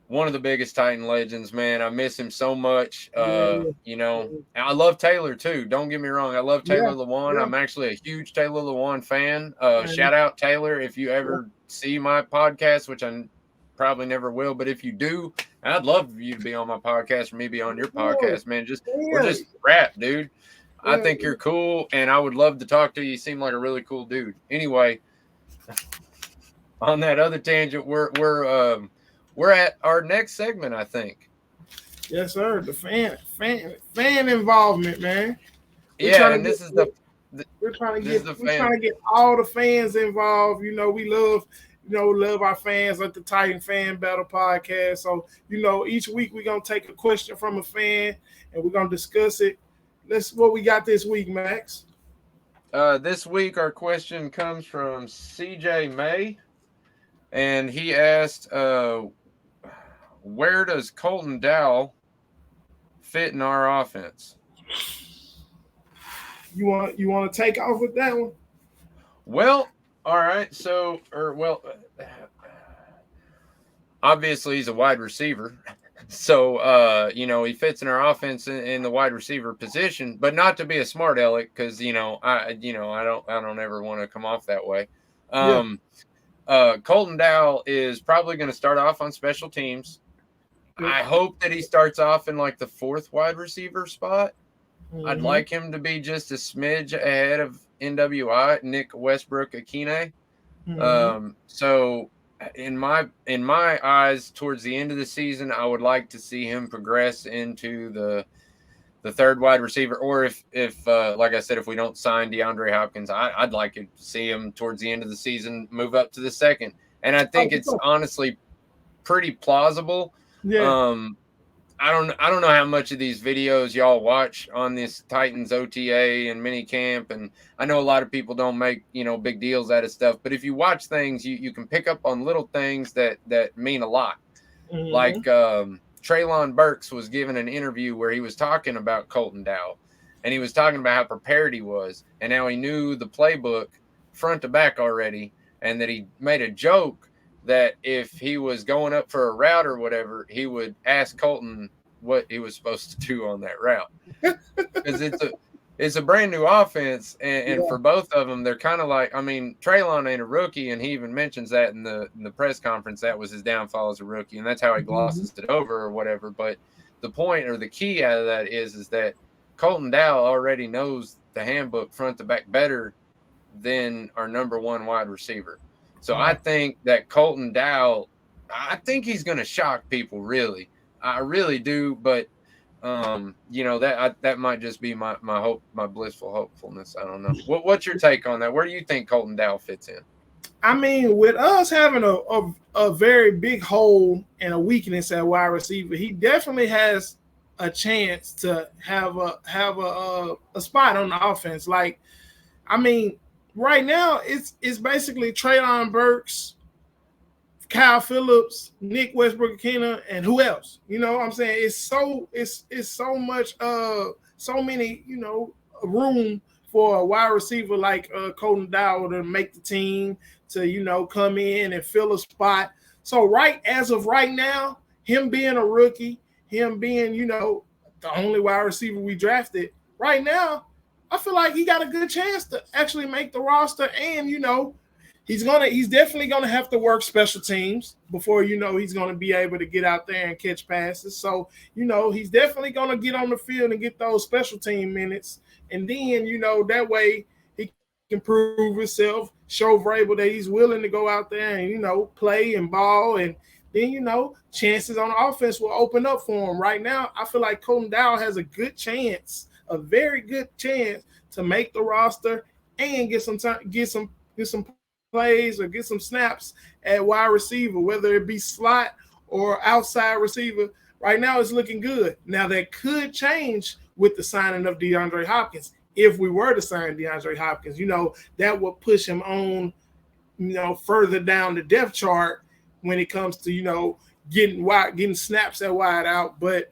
one of the biggest Titan legends, man. I miss him so much. You know, I love Taylor too. Don't get me wrong. I love Taylor Lewan. I'm actually a huge Taylor Lewan fan. Shout out Taylor. If you ever see my podcast, which I probably never will, but if you do, I'd love you to be on my podcast or me be on your podcast, man. We're just rap, dude. I think you're cool, and I would love to talk to you. You seem like a really cool dude. Anyway, on that other tangent, we're at our next segment, I think. Yes, sir. The fan involvement, man. We're trying to get all the fans involved. You know, we love our fans at the Titan Fan Battle Podcast. So, you know, each week we're gonna take a question from a fan and we're gonna discuss it. That's what we got this week, Max. This week our question comes from CJ May, and he asked, where does Colton Dowell fit in our offense? You want to take off with that one? Well, all right. So, obviously he's a wide receiver. So, you know, he fits in our offense in the wide receiver position, but not to be a smart aleck, because I don't ever want to come off that way. Colton Dowell is probably going to start off on special teams. I hope that he starts off in like the fourth wide receiver spot. Mm-hmm. I'd like him to be just a smidge ahead of NWI, Nick Westbrook-Akine. Mm-hmm. So in my eyes, towards the end of the season, I would like to see him progress into the third wide receiver, or if like I said, if we don't sign DeAndre Hopkins, I'd like to see him towards the end of the season move up to the second. And I think it's honestly pretty plausible. Yeah. I don't know how much of these videos y'all watch on this Titans OTA and mini camp, and I know a lot of people don't make big deals out of stuff, but if you watch things, you can pick up on little things that mean a lot. Mm-hmm. Like Treylon Burks was given an interview where he was talking about Colton Dowell, and he was talking about how prepared he was and how he knew the playbook front to back already, and that he made a joke that if he was going up for a route or whatever, he would ask Colton what he was supposed to do on that route. Because it's a brand new offense, and for both of them, they're kind of like, I mean, Treylon ain't a rookie, and he even mentions that in the press conference. That was his downfall as a rookie, and that's how he glosses it over or whatever. But the point or the key out of that is that Colton Dowell already knows the handbook front to back better than our number one wide receiver. So I think that Colton Dowell, I think he's going to shock people, really. I really do, but that might just be my hope, my blissful hopefulness. I don't know. What's your take on that? Where do you think Colton Dowell fits in? I mean, with us having a very big hole and a weakness at wide receiver, he definitely has a chance to have a spot on the offense. Like, I mean, right now it's basically Treylon Burks, Kyle Phillips, Nick Westbrook-Akine, and who else? You know what I'm saying? It's so much so many, room for a wide receiver like Colton Dowell to make the team, to come in and fill a spot. So as of right now, him being a rookie, him being, the only wide receiver we drafted, right now, I feel like he got a good chance to actually make the roster, and he's definitely gonna have to work special teams before he's gonna be able to get out there and catch passes. So he's definitely gonna get on the field and get those special team minutes, and then that way he can prove himself, show Vrabel that he's willing to go out there and play and ball, and then chances on offense will open up for him. Right now, I feel like Colton Dowell has a good chance. A very good chance to make the roster and get some time, get some plays or get some snaps at wide receiver, whether it be slot or outside receiver. Right now, it's looking good. Now, that could change with the signing of DeAndre Hopkins. If we were to sign DeAndre Hopkins, that would push him on, further down the depth chart when it comes to, getting snaps at wide out. But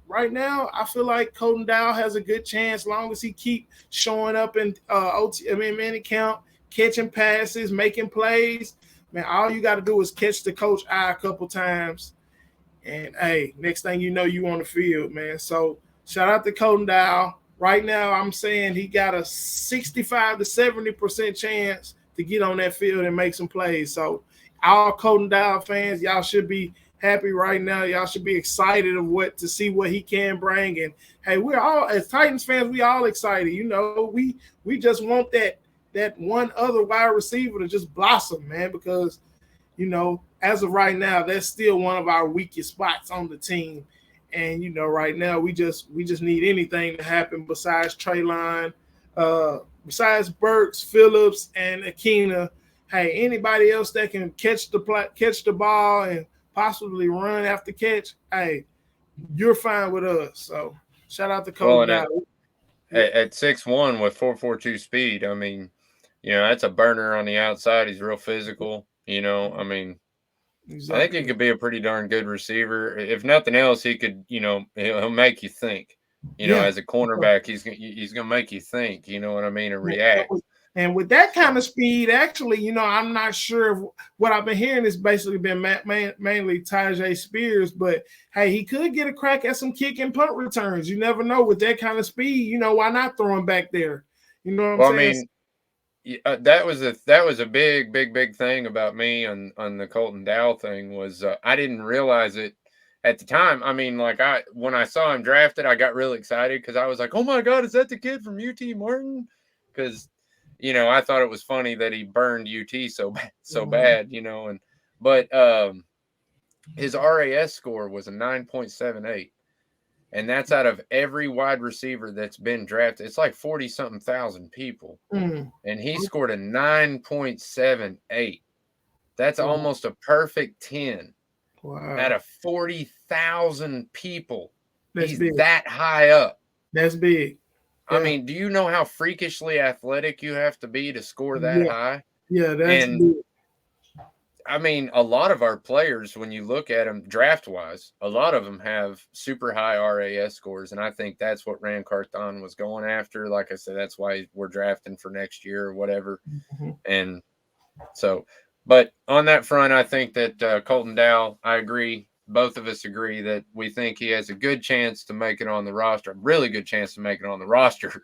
right now, I feel like Colton Dowell has a good chance, long as he keep showing up in mini camp, catching passes, making plays. Man, all you got to do is catch the coach eye a couple times. And, hey, next thing you know, you on the field, man. So, shout out to Colton Dow. Right now, I'm saying he got a 65 to 70% chance to get on that field and make some plays. So, all Colton Dow fans, y'all should be happy right now. Y'all should be excited to see what he can bring. And hey, we're all, as Titans fans, we all excited. You know, we just want that one other wide receiver to just blossom, man, because, you know, as of right now, that's still one of our weakest spots on the team. And, you know, right now we just need anything to happen besides Treylon, besides Burks, Phillips, and Akina. Hey, anybody else that can catch the ball and possibly run after catch, hey, you're fine with us. So shout out to Colton Dow. At 6'1" with 4.42 speed, I mean, you know, that's a burner on the outside. He's real physical, you know. I mean, exactly. I think he could be a pretty darn good receiver. If nothing else, he could, you know, he'll make you think. You know, as a cornerback, he's gonna make you think, you know what I mean, and react. And with that kind of speed, actually, you know, I'm not sure if what I've been hearing has basically been mainly Tyjae Spears, but hey, he could get a crack at some kick and punt returns. You never know with that kind of speed. You know, why not throw him back there? You know what I'm saying? I mean, that was a big thing about me on the Colton Dow thing was I didn't realize it at the time. I mean, like when I saw him drafted, I got really excited because I was like, oh my God, is that the kid from UT Martin? Because you know, I thought it was funny that he burned UT so bad, you know, but his RAS score was a 9.78, and that's out of every wide receiver that's been drafted. It's like 40-something thousand people, and he scored a 9.78. That's almost a perfect 10 out of 40,000 people. He's big. That high up. That's big. I mean, do you know how freakishly athletic you have to be to score that high? Yeah, that's big. I mean, a lot of our players, when you look at them draft-wise, a lot of them have super high RAS scores, and I think that's what Ran Carthon was going after. Like I said, that's why we're drafting for next year or whatever. And so, but on that front, I think that Colton Dow, I agree. Both of us agree that we think he has a good chance to make it on the roster, a really good chance to make it on the roster,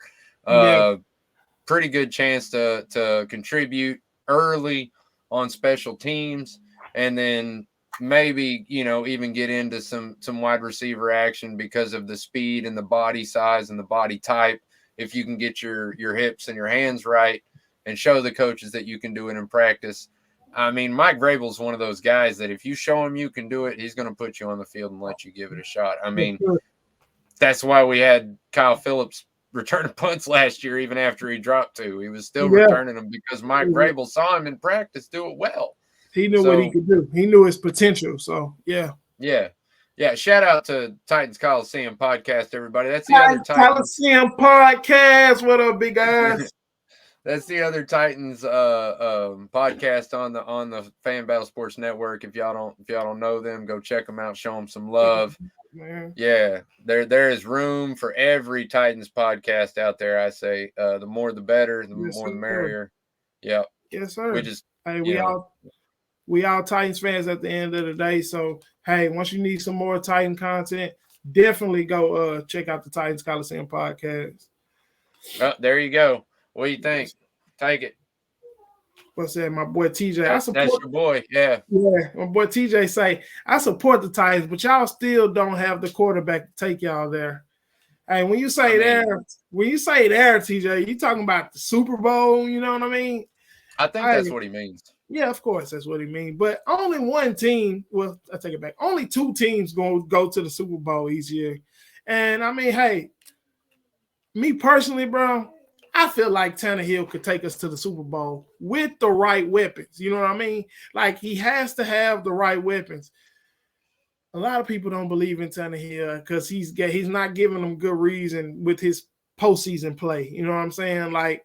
pretty good chance to contribute early on special teams, and then maybe, you know, even get into some wide receiver action because of the speed and the body size and the body type. If you can get your hips and your hands right and show the coaches that you can do it in practice. I mean, Mike Vrabel's one of those guys that if you show him you can do it, he's going to put you on the field and let you give it a shot. I mean, that's why we had Kyle Phillips returning punts last year, even after he dropped 2. He was still returning them because Mike Vrabel saw him in practice do it well. He knew what he could do. He knew his potential. So, yeah. Shout out to Titans Coliseum podcast, everybody. That's the other Titans Coliseum podcast. What up, big guys? That's the other Titans podcast on the Fan Battle Sports Network. If y'all don't know them, go check them out. Show them some love. Man. Yeah, there is room for every Titans podcast out there. I say the more the better, the more the merrier. Yeah. Yes, sir. We all Titans fans at the end of the day. So hey, once you need some more Titan content, definitely go check out the Titans Coliseum podcast. Oh, there you go. What do you think? Take it. What's that? My boy TJ. That's your boy. Yeah. Yeah. My boy TJ say, I support the Titans, but y'all still don't have the quarterback to take y'all there. Hey, when you say there, TJ, you talking about the Super Bowl, you know what I mean? I think that's what he means. Yeah, of course, that's what he means. But only one team, well, I take it back. Only 2 teams going to go to the Super Bowl each year. And I mean, hey, me personally, bro, I feel like Tannehill could take us to the Super Bowl with the right weapons. You know what I mean? Like, he has to have the right weapons. A lot of people don't believe in Tannehill because he's not giving them good reason with his postseason play. You know what I'm saying? Like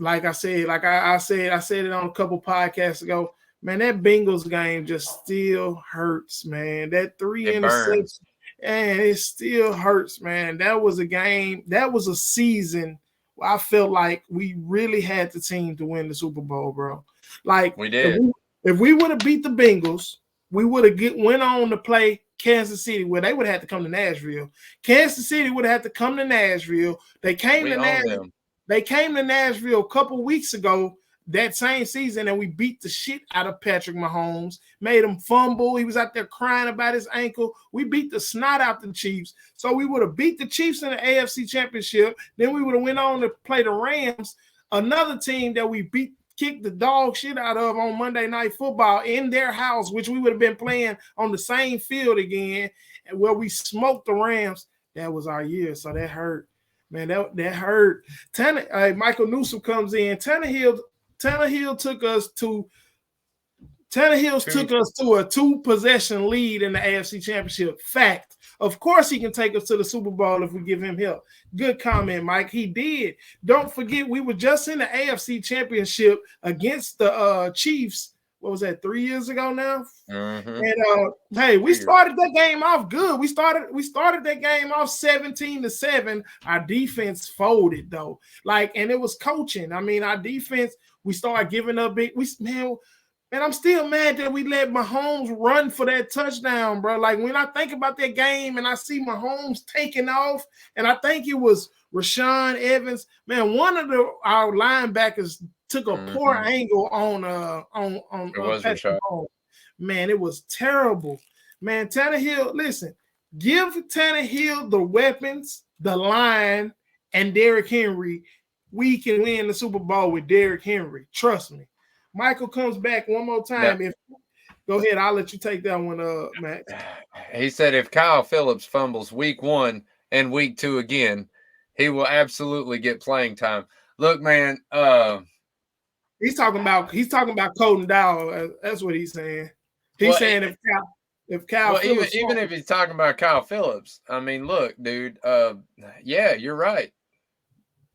I said, I said it on a couple podcasts ago. Man, that Bengals game just still hurts, man. That 3 interceptions, and it still hurts, man. That was a game. That was a season. I felt like we really had the team to win the Super Bowl, bro. Like We did. If we would have beat the Bengals, we would have went on to play Kansas City, where they would have had to come to Nashville. Kansas City would have had to come to Nashville. They came to Nashville. They came to Nashville a couple weeks ago that same season, and we beat the shit out of Patrick Mahomes, made him fumble. He was out there crying about his ankle. We beat the snot out the Chiefs. So we would have beat the Chiefs in the AFC Championship. Then we would have went on to play the Rams, another team that we kicked the dog shit out of on Monday Night Football in their house, which we would have been playing on the same field again, and where we smoked the Rams. That was our year, so that hurt. Man, that hurt. Michael Newsom comes in. Tannehill took us to a 2-possession lead in the AFC Championship. Fact. Of course, he can take us to the Super Bowl if we give him help. Good comment, Mike. He did. Don't forget, we were just in the AFC Championship against the Chiefs. What was that, 3 years ago now? Mm-hmm. And hey, we started that game off good. We started that game off 17-7. Our defense folded though. And it was coaching. I mean, our defense, we started giving up big. And I'm still mad that we let Mahomes run for that touchdown, bro. Like, when I think about that game and I see Mahomes taking off, and I think it was Rashaan Evans, man, one of our linebackers took a poor angle on Patrick Mahomes. Man, it was terrible. Man, Tannehill, listen, give Tannehill the weapons, the line, and Derrick Henry. We can win the Super Bowl with Derrick Henry. Trust me. Michael comes back one more time. Go ahead, I'll let you take that one, Max. He said if Kyle Phillips fumbles week 1 and week 2 again, he will absolutely get playing time. Look, man, he's talking about Colton Dowell. That's what he's saying. He's saying if Kyle Phillips, even if he's talking about Kyle Phillips, I mean, look, dude, yeah, you're right.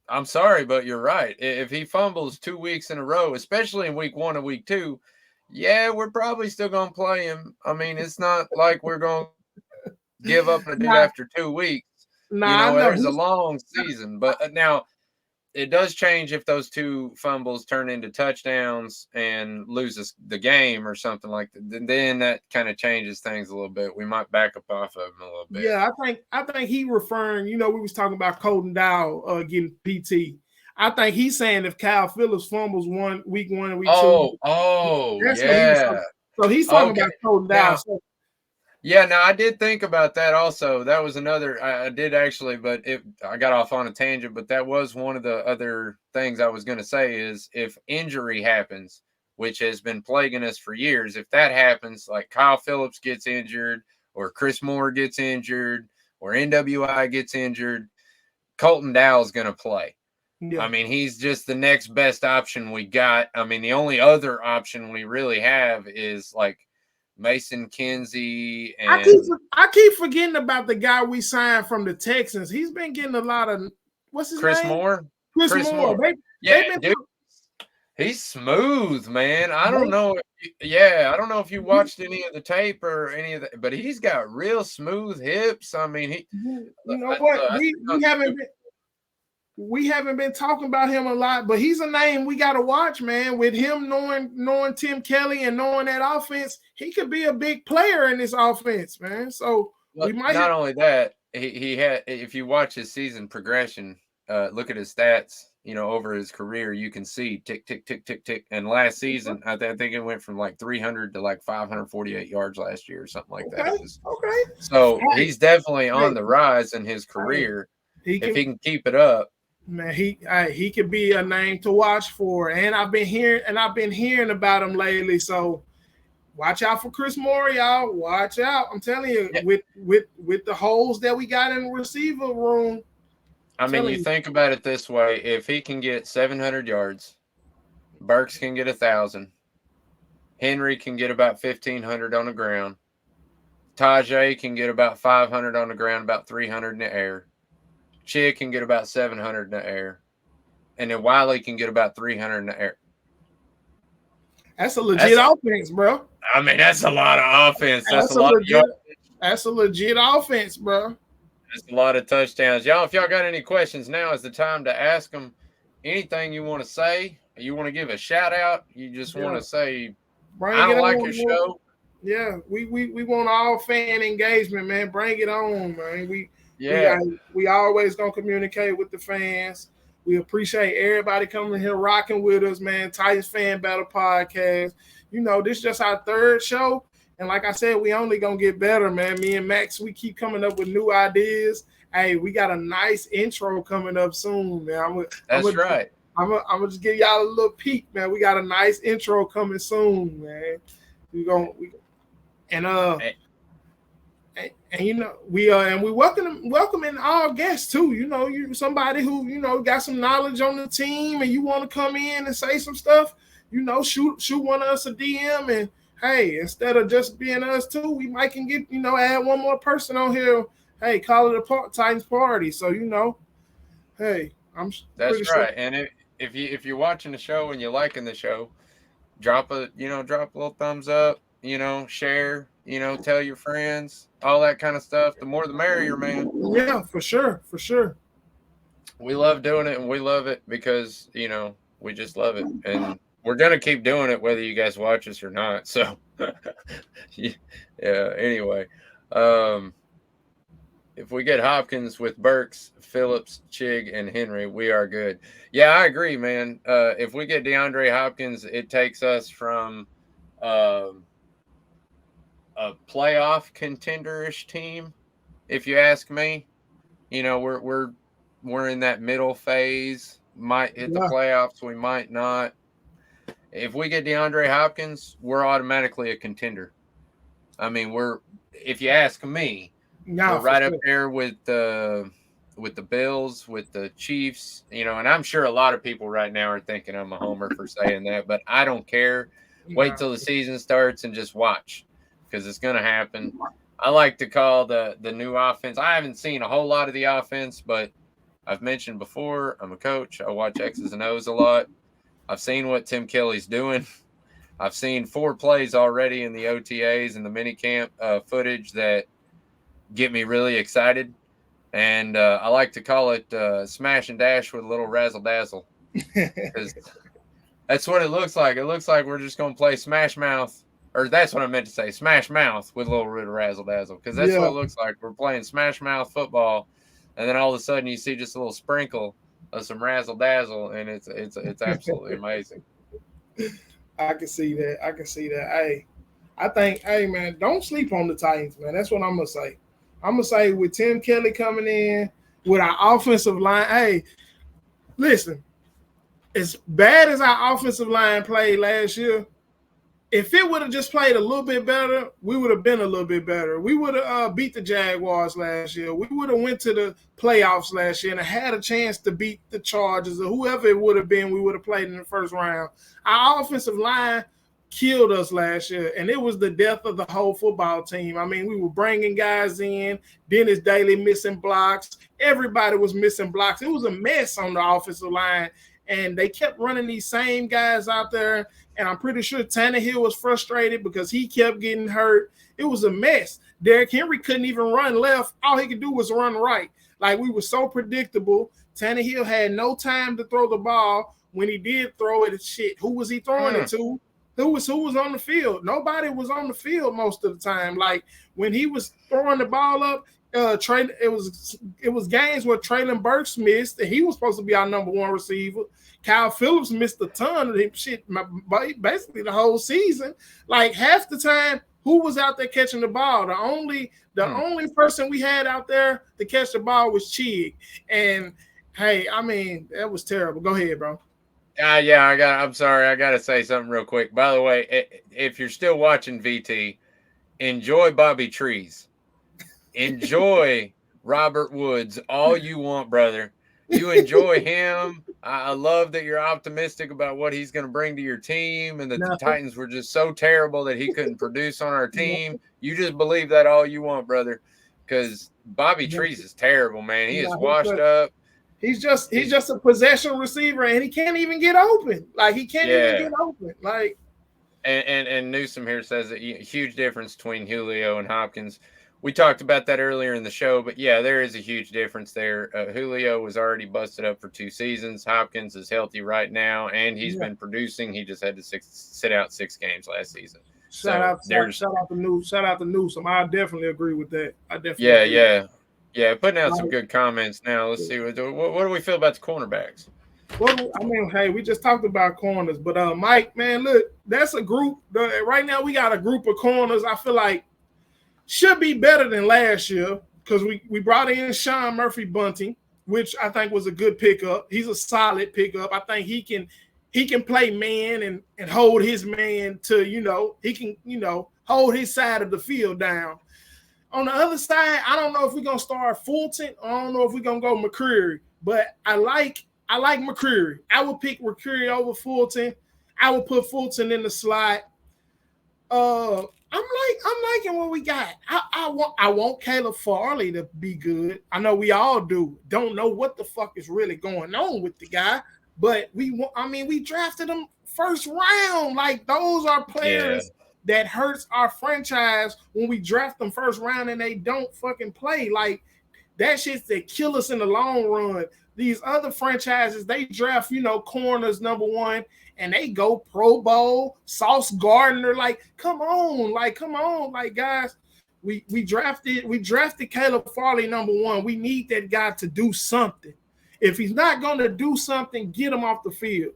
I'm sorry, but you're right. If he fumbles 2 weeks in a row, especially in week 1 and week 2, yeah, we're probably still going to play him. I mean, it's not like we're going to give up on a dude after 2 weeks. There's a long season. But now it does change if those 2 fumbles turn into touchdowns and loses the game or something like that. Then that kind of changes things a little bit. We might back up off of him a little bit. Yeah, I think he referring, we was talking about Colton Dowell getting PT. I think he's saying if Kyle Phillips fumbles week 1 and week 2. That's yeah. So he's talking about Colton Dowell. Yeah, now I did think about that also. That was another, I did actually, but I got off on a tangent, but that was one of the other things I was going to say is if injury happens, which has been plaguing us for years, if that happens, like Kyle Phillips gets injured or Chris Moore gets injured or NWI gets injured, Colton Dowell's going to play. Yeah. I mean, he's just the next best option we got. I mean, the only other option we really have is like Mason Kinsey. And I keep forgetting about the guy we signed from the Texans. He's been getting a lot of what's his Chris name? Moore. Chris Moore. Dude, he's smooth, man. I don't know. I don't know if you watched any of the tape or any of that, but he's got real smooth hips. I mean, we haven't been talking about him a lot, but he's a name we got to watch, man. With him knowing Tim Kelly and knowing that offense, he could be a big player in this offense, man. So we might. Not only that, he had. If you watch his season progression, look at his stats. Over his career, you can see tick, tick, tick, tick, tick. And last season, I think it went from like 300 to like 548 yards last year or something like that. Okay. So he's definitely on the rise in his career. If he can keep it up. Man, he could be a name to watch for, and I've been hearing about him lately. So watch out for Chris Moore, y'all. Watch out! I'm telling you, with the holes that we got in the receiver room. I mean, you think about it this way: if he can get 700 yards, Burks can get 1,000, Henry can get about 1,500 on the ground, Tajay can get about 500 on the ground, about 300 in the air. Chick can get about 700 in the air, and then Wiley can get about 300 in the air. That's a legit offense, bro. I mean, that's a lot of offense. That's a lot of yards. That's a legit offense, bro. That's a lot of touchdowns. Y'all, if y'all got any questions, now is the time to ask them. Anything you want to say, you want to give a shout out, you just want to say, I don't like your show. Yeah, we want all fan engagement, man. Bring it on, man. We always gonna communicate with the fans. We appreciate everybody coming here rocking with us, man. Titans Fan Battle Podcast. You know, this is just our third show. And like I said, we only gonna get better, man. Me and Max, we keep coming up with new ideas. Hey, we got a nice intro coming up soon, man. That's right. I'm gonna just give y'all a little peek, man. We got a nice intro coming soon, man. And you know, we welcoming all guests too. You know, you somebody who, you know, got some knowledge on the team and you want to come in and say some stuff, you know, shoot one of us a DM, and hey, instead of just being us two, we might can get, you know, add one more person on here. Hey, call it a Titans party. So, you know, hey, that's right. Sure. And if you're watching the show and you're liking the show, drop a little thumbs up, you know, share, you know, tell your friends, all that kind of stuff. The more the merrier, man. Yeah, for sure. We love doing it, and we love it because, you know, we just love it. And we're going to keep doing it whether you guys watch us or not. So, yeah, anyway. If we get Hopkins with Burks, Phillips, Chig, and Henry, we are good. Yeah, I agree, man. If we get DeAndre Hopkins, it takes us from a playoff contender-ish team, if you ask me. You know, we're in that middle phase. Might hit the playoffs, we might not. If we get DeAndre Hopkins, we're automatically a contender. I mean, if you ask me, we're right up there with the Bills, with the Chiefs, you know, and I'm sure a lot of people right now are thinking I'm a homer for saying that, but I don't care. Wait till the season starts and just watch, because it's going to happen. I like to call the new offense. I haven't seen a whole lot of the offense, but I've mentioned before, I'm a coach. I watch X's and O's a lot. I've seen what Tim Kelly's doing. I've seen 4 plays already in the OTAs and the minicamp footage that get me really excited. And I like to call it smash and dash with a little razzle dazzle. That's what it looks like. It looks like we're just going to play smash mouth, or that's what I meant to say, smash mouth with a little bit of razzle dazzle, because that's what it looks like. We're playing smash mouth football, and then all of a sudden you see just a little sprinkle of some razzle dazzle, and it's absolutely amazing. I can see that. Hey, I think, man, don't sleep on the Titans, man. That's what I'm gonna say. I'm gonna say with Tim Kelly coming in, with our offensive line. Hey, listen, as bad as our offensive line played last year, if it would have just played a little bit better, we would have been a little bit better. We would have beat the Jaguars last year. We would have went to the playoffs last year and had a chance to beat the Chargers or whoever it would have been. We would have played in the first round. Our offensive line killed us last year, and it was the death of the whole football team. I mean, we were bringing guys in. Dennis Daly missing blocks. Everybody was missing blocks. It was a mess on the offensive line, and they kept running these same guys out there. And I'm pretty sure Tannehill was frustrated because he kept getting hurt. It was a mess. Derrick Henry couldn't even run left. All he could do was run right. Like, we were so predictable. Tannehill had no time to throw the ball. When he did throw it, who was he throwing it to? Who was on the field? Nobody was on the field most of the time. Like, when he was throwing the ball up, it was games where Treylon Burks missed, and he was supposed to be our number 1 receiver. Kyle Phillips missed a ton of shit basically the whole season. Like, half the time, who was out there catching the ball? The only person we had out there to catch the ball was Chig. And hey, I mean, that was terrible. Go ahead, bro. I'm sorry. I got to say something real quick. By the way, if you're still watching VT, enjoy Bobby Trees. Enjoy Robert Woods all you want, brother. You enjoy him. I love that you're optimistic about what he's going to bring to your team, and that the Titans were just so terrible that he couldn't produce on our team. You just believe that all you want, brother, because Bobby Trees is terrible, man. He is washed up. He's just a possession receiver, and he can't even get open. Like, he can't even get open. Like, and Newsom here says that huge difference between Julio and Hopkins. we talked about that earlier in the show, but yeah, there is a huge difference there. Julio was already busted up for 2 seasons. Hopkins is healthy right now, and he's been producing. He just had to sit out 6 games last season. Shout out to Newsome. I definitely agree with that. Yeah. Putting out some good comments now. Let's see what do we feel about the cornerbacks? Well, I mean, hey, we just talked about corners, but Mike, man, look, that's a group. Right now, we got a group of corners. I feel like should be better than last year because we brought in Sean Murphy-Bunting, which I think was a good pickup. He's a solid pickup. I think he can play man and hold his man to, he can, hold his side of the field down. On the other side, I don't know if we're going to start Fulton. I don't know if we're going to go McCreary, but I like McCreary. I would pick McCreary over Fulton. I would put Fulton in the slot. I'm liking what we got. I want Caleb Farley to be good. I know we all do. Don't know what the fuck is really going on with the guy, but we drafted him first round. Like, those are players that hurts our franchise when we draft them first round and they don't fucking play. Like, that shit's that kill us in the long run. These other franchises, they draft, corners number 1, and they go Pro Bowl, Sauce Gardner. Like, come on, guys. We drafted Caleb Farley number 1. We need that guy to do something. If he's not going to do something, get him off the field.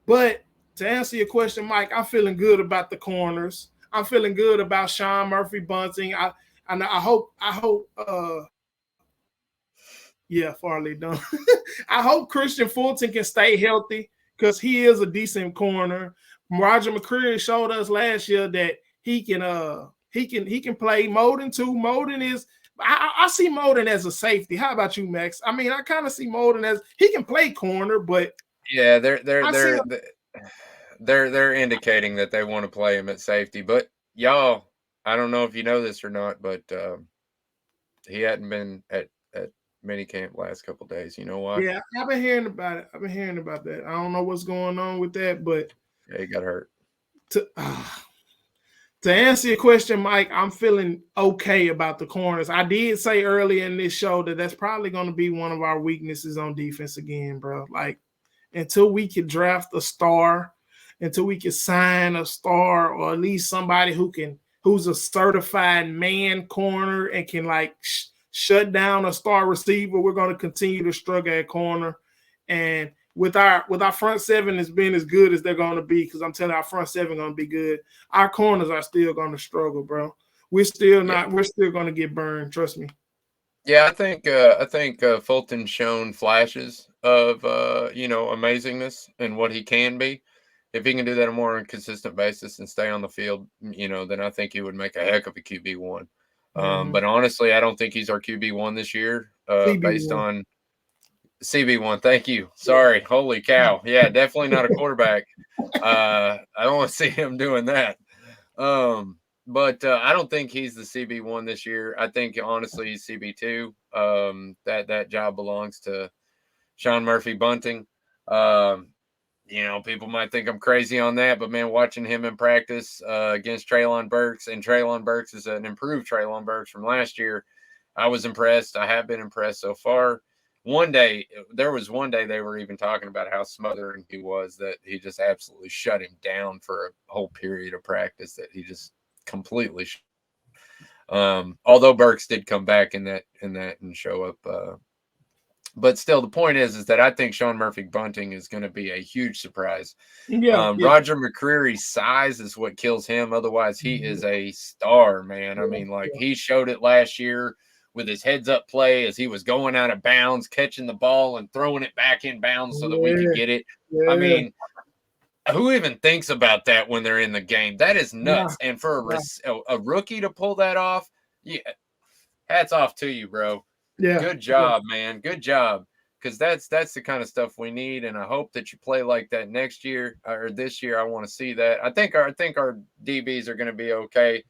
But to answer your question, Mike, I'm feeling good about the corners. I'm feeling good about Sean Murphy-Bunting. I hope Farley done. I hope Christian Fulton can stay healthy because he is a decent corner. Roger McCreary showed us last year that he can play Molden too. Molden is I see Molden as a safety. How about you, Max? I mean, I kind of see Molden as he can play corner, but yeah, they're indicating that they want to play him at safety. But y'all, I don't know if you know this or not, but he hadn't been at minicamp last couple of days. You know why? Yeah, I've been hearing about it. I don't know what's going on with that, but yeah, he got hurt. To answer your question, Mike, I'm feeling okay about the corners. I did say earlier in this show that that's probably going to be one of our weaknesses on defense again, bro. Like, until we can draft a star, until we can sign a star, or at least somebody who's a certified man corner and can shut down a star receiver, we're going to continue to struggle at corner. And with our front seven has been as good as they're going to be, because I'm telling you, our front seven going to be good. Our corners are still going to struggle, bro. We're still going to get burned. Trust me. Yeah, I think Fulton's shown flashes of amazingness and what he can be. If he can do that on a more consistent basis and stay on the field, then I think he would make a heck of a QB1. But honestly, I don't think he's our QB1 this year, based on CB1. Thank you. Sorry. Holy cow. Yeah, definitely not a quarterback. I don't want to see him doing that. But I don't think he's the CB1 this year. I think, honestly, he's CB2. That job belongs to Sean Murphy-Bunting. People might think I'm crazy on that, but, man, watching him in practice against Treylon Burks, and Treylon Burks is an improved Treylon Burks from last year, I was impressed. I have been impressed so far. There was one day they were even talking about how smothering he was, that he just absolutely shut him down for a whole period of practice, that he just completely although Burks did come back in that and show up. But still, the point is that I think Sean Murphy-Bunting is going to be a huge surprise. Roger McCreary's size is what kills him. Otherwise, he is a star, man. I mean, he showed it last year with his heads-up play as he was going out of bounds, catching the ball and throwing it back in bounds so that we could get it. Yeah. I mean, who even thinks about that when they're in the game? That is nuts. Yeah. And for a rookie to pull that off, hats off to you, bro. Yeah. Good job, man. Good job. Because that's the kind of stuff we need, and I hope that you play like that next year or this year. I want to see that. I think our DBs are going to be okay.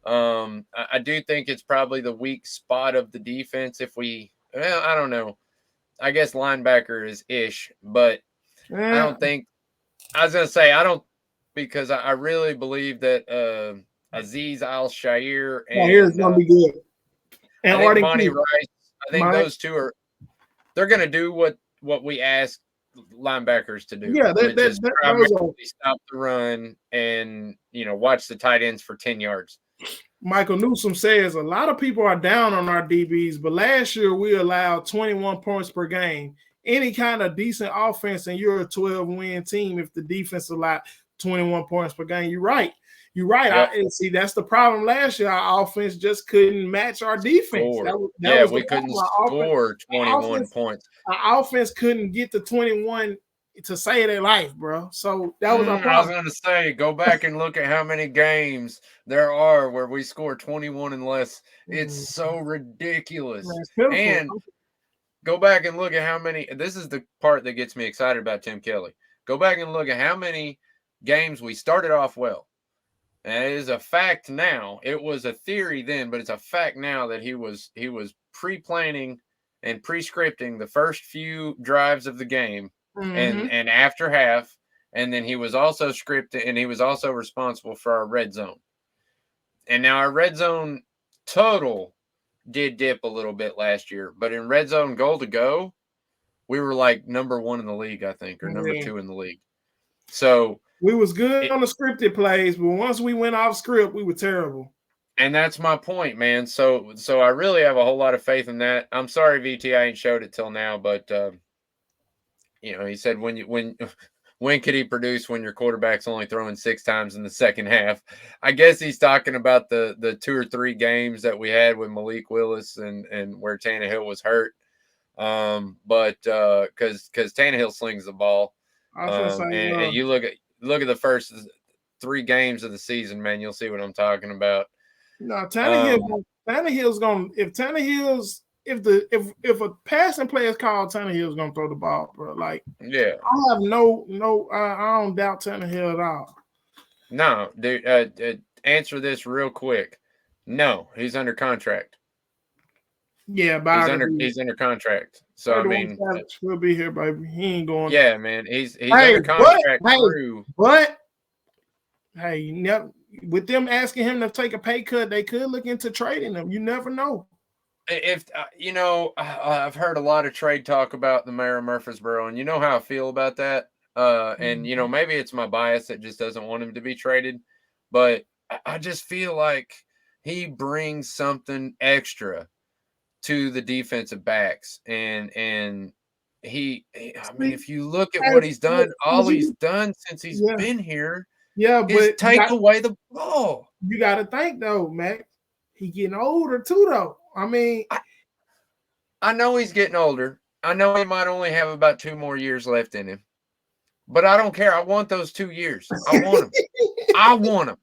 I do think it's probably the weak spot of the defense. I don't know. I guess linebacker is ish, but I don't think. I was going to say because I really believe that Azeez Al-Shaair is going to be good. And I think Artie Monty Key. Rice. I think those two they're going to do what we ask linebackers to do, Yeah, which is those are stop the run and watch the tight ends for 10 yards. Michael Newsom says a lot of people are down on our DBs, but last year we allowed 21 points per game. Any kind of decent offense, and you're a 12-win team if the defense allowed 21 points per game. You're right. You're right. Yep. See, that's the problem last year. Our offense just couldn't match our defense. We couldn't score 21 points. Our offense couldn't get to 21 to save their life, bro. So that was our problem. I was going to say, go back and look at how many games there are where we score 21 and less. It's so ridiculous. And go back and look at how many. This is the part that gets me excited about Tim Kelly. Go back and look at how many games we started off well. And it is a fact now. It was a theory then, but it's a fact now that he was pre-planning and pre-scripting the first few drives of the game. And after half, and then he was also scripted, and he was also responsible for our red zone. And now our red zone total did dip a little bit last year, but in red zone goal to go, we were like number 1 in the league, I think, or number 2 in the league. So we was good on the scripted plays, but once we went off script, we were terrible. And that's my point, man. So I really have a whole lot of faith in that. I'm sorry, VT, I ain't showed it till now, but he said when could he produce when your quarterback's only throwing 6 times in the second half? I guess he's talking about the 2 or 3 games that we had with Malik Willis and where Tannehill was hurt. But because Tannehill slings the ball, and you look at the first 3 games of the season, man, you'll see what I'm talking about. No, Tannehill's gonna if a passing play is called, Tannehill's gonna throw the ball, bro. Like, yeah, I have I don't doubt Tannehill at all. No, dude. Answer this real quick. No, he's under contract. Yeah, he's under contract. So I mean, we'll be here, baby. He ain't going. Yeah, man. He's under contract. But with them asking him to take a pay cut, they could look into trading him. You never know. If I've heard a lot of trade talk about the mayor of Murfreesboro, and you know how I feel about that. And maybe it's my bias that just doesn't want him to be traded, but I just feel like he brings something extra to the defensive backs, and if you look at what he's done, all he's done since he's been here, is take away the ball. You got to think though, Mac, he getting older too, though. I mean, I know he's getting older. I know he might only have about 2 more years left in him, but I don't care. I want those 2 years. I want them. I want them.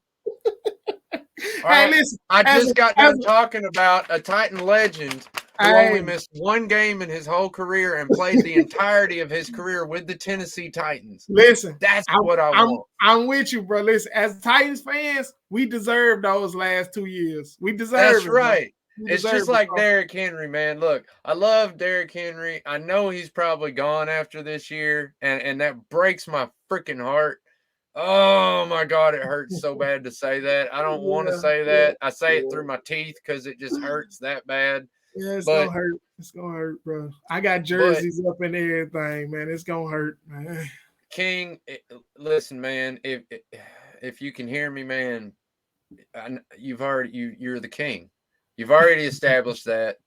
Hey, listen, I just got done talking about a Titan legend who only missed 1 game in his whole career and played the entirety of his career with the Tennessee Titans. Listen, that's what I want. I'm with you, bro. Listen, as Titans fans, we deserve those last 2 years. We deserve That's it, right. It's just like Derrick Henry, man. Look, I love Derrick Henry. I know he's probably gone after this year, and that breaks my freaking heart. Oh, my God, it hurts so bad to say that. I don't want to say that. I say it through my teeth because it just hurts that bad. Yeah, it's going to hurt. It's going to hurt, bro. I got jerseys up and everything, man. It's going to hurt, man. King, listen, man, if you can hear me, man, you're the king. You've already established that.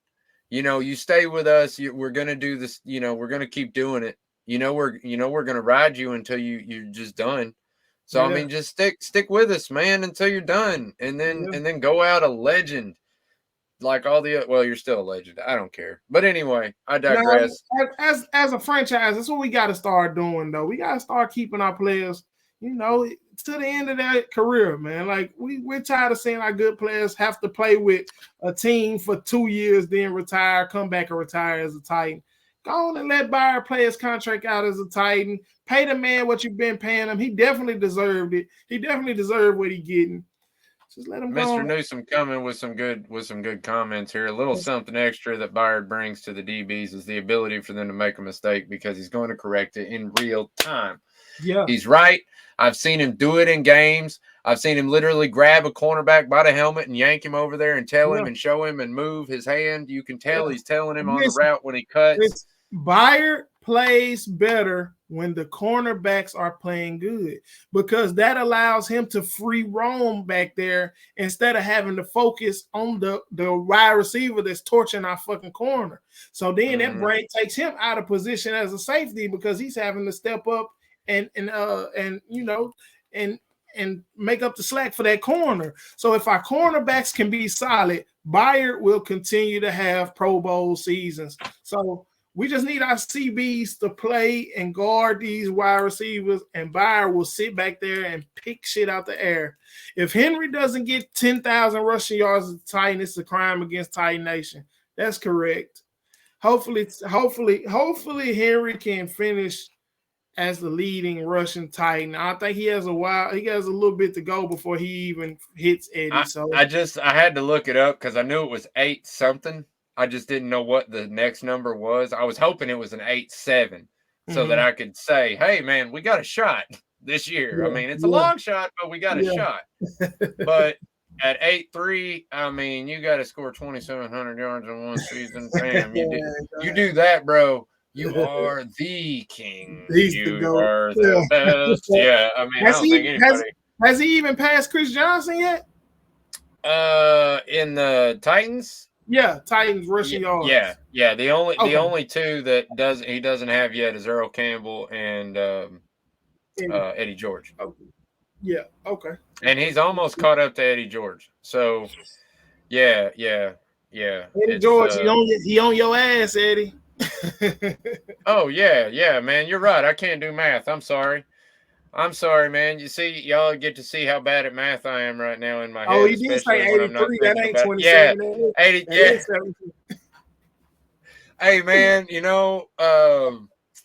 You stay with us. We're gonna do this. We're gonna keep doing it. We're gonna ride you until you're just done. So I mean, just stick with us, man, until you're done, and then go out a legend, like all the. Well, you're still a legend. I don't care. But anyway, I digress. As a franchise, that's what we got to start doing, though. We got to start keeping our players, to the end of their career, man. Like we're tired of seeing our good players have to play with a team for 2 years, then retire, come back and retire as a Titan. Go on and let Byard play his contract out as a Titan. Pay the man what you've been paying him. He definitely deserved it. He definitely deserved what he's getting. Just let him go. Mr. Newsom coming with some good comments here. A little something extra that Byard brings to the DBs is the ability for them to make a mistake because he's going to correct it in real time. Yeah. He's right. I've seen him do it in games. I've seen him literally grab a cornerback by the helmet and yank him over there and tell him and show him and move his hand. You can tell he's telling him on the route when he cuts. Bayard plays better when the cornerbacks are playing good, because that allows him to free roam back there instead of having to focus on the wide receiver that's torching our fucking corner. So then that takes him out of position as a safety, because he's having to step up and make up the slack for that corner. So if our cornerbacks can be solid, Bayard will continue to have Pro Bowl seasons. So we just need our CBs to play and guard these wide receivers, and Bayard will sit back there and pick shit out the air. If Henry doesn't get 10,000 rushing yards as a Titan, it's a crime against Titan Nation. That's correct. Hopefully Henry can finish as the leading rushing Titan. I think he has a little bit to go before he even hits Eddie. I had to look it up because I knew it was 8 something. I just didn't know what the next number was. I was hoping it was an 8-7 so that I could say, hey, man, we got a shot this year. I mean, it's a long shot, but we got a shot. But at 8-3, I mean, you got to score 2,700 yards in one season. Damn, you do that, bro. You are the king. You are the best. Yeah, I mean, I don't think anybody. Has he even passed Chris Johnson yet? In the Titans? Yeah, Titans rushing yards. Yeah. The only two that he doesn't have yet is Earl Campbell and Eddie George. Okay. Yeah. Okay. And he's almost caught up to Eddie George. So, yeah. Eddie George, he on your ass, Eddie. Oh yeah, man. You're right. I can't do math. I'm sorry, man. You see, y'all get to see how bad at math I am right now in my head. Oh, you did say 83. That ain't 27. Yeah, 80. Yeah. Hey, man.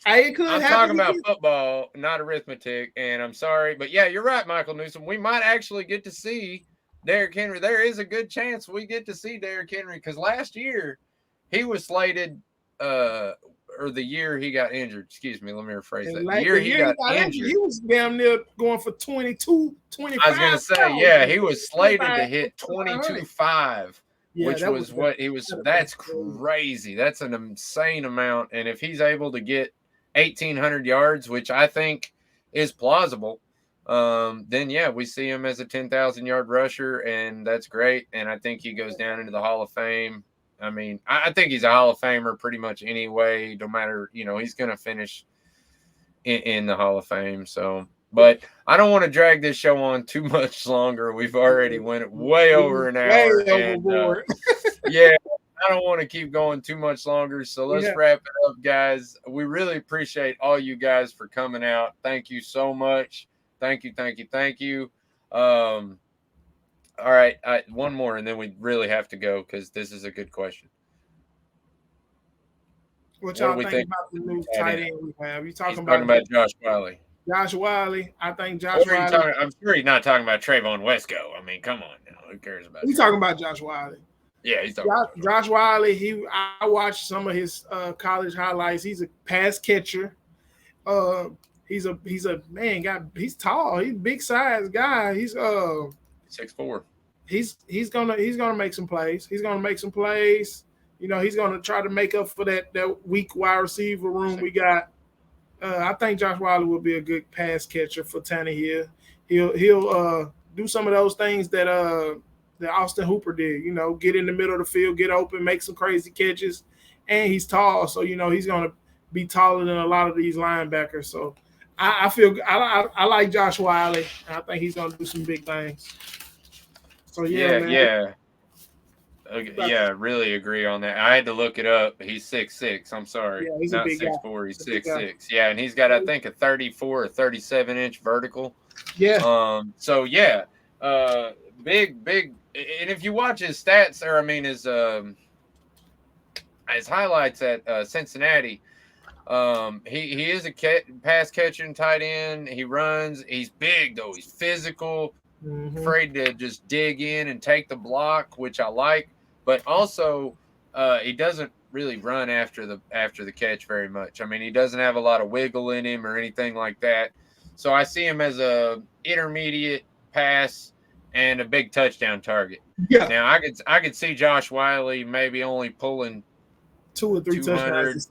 I'm talking about football, not arithmetic, and I'm sorry, but yeah, you're right, Michael Newsom. We might actually get to see Derrick Henry. There is a good chance we get to see Derrick Henry, because last year he was slated. Or the year he got injured. Excuse me, let me rephrase that. The year he got injured, he was damn near going for 22, 25. I was going to say, yeah, he was slated to hit 22.5, which was what he was. That's crazy. That's an insane amount. And if he's able to get 1,800 yards, which I think is plausible, then yeah, we see him as a 10,000-yard rusher, and that's great. And I think he goes down into the Hall of Fame. I mean, I think he's a Hall of Famer pretty much anyway, no matter, he's going to finish in the Hall of Fame. So, but I don't want to drag this show on too much longer. We've already went way over an hour. And, yeah, I don't want to keep going too much longer. So let's wrap it up, guys. We really appreciate all you guys for coming out. Thank you so much. Thank you. All right, one more, and then we really have to go because this is a good question. What y'all think about the new tight end we have? You talking about Josh Whyle? Josh Whyle. I think Josh Whyle. I'm sure he's not talking about Trayvon Wesco. I mean, come on now. Who cares about? He's talking about Josh Whyle. Yeah, he's talking about Josh Whyle. I watched some of his college highlights. He's a pass catcher. He's a man. He's tall. He's a big size guy. He's 6'4". He's gonna make some plays. He's gonna make some plays. He's gonna try to make up for that weak wide receiver room we got. I think Josh Whyle will be a good pass catcher for Tannehill. He'll do some of those things that Austin Hooper did. Get in the middle of the field, get open, make some crazy catches, and he's tall, so he's gonna be taller than a lot of these linebackers. So I like Josh Whyle, and I think he's gonna do some big things. So yeah. Okay, yeah, really agree on that. I had to look it up. He's 6'6". I'm sorry. Yeah, he's not 6'4". He's 6'6". Yeah, and he's got, I think, a 34 or 37-inch vertical. Yeah. So yeah, big. And if you watch his stats, or I mean his highlights at Cincinnati, he is a pass catching tight end. He runs. He's big though. He's physical. Mm-hmm. Afraid to just dig in and take the block, which I like. But also, he doesn't really run after the catch very much. I mean, he doesn't have a lot of wiggle in him or anything like that. So I see him as a intermediate pass and a big touchdown target. Yeah. Now I could see Josh Wiley maybe only pulling 2 or 3 touchdowns.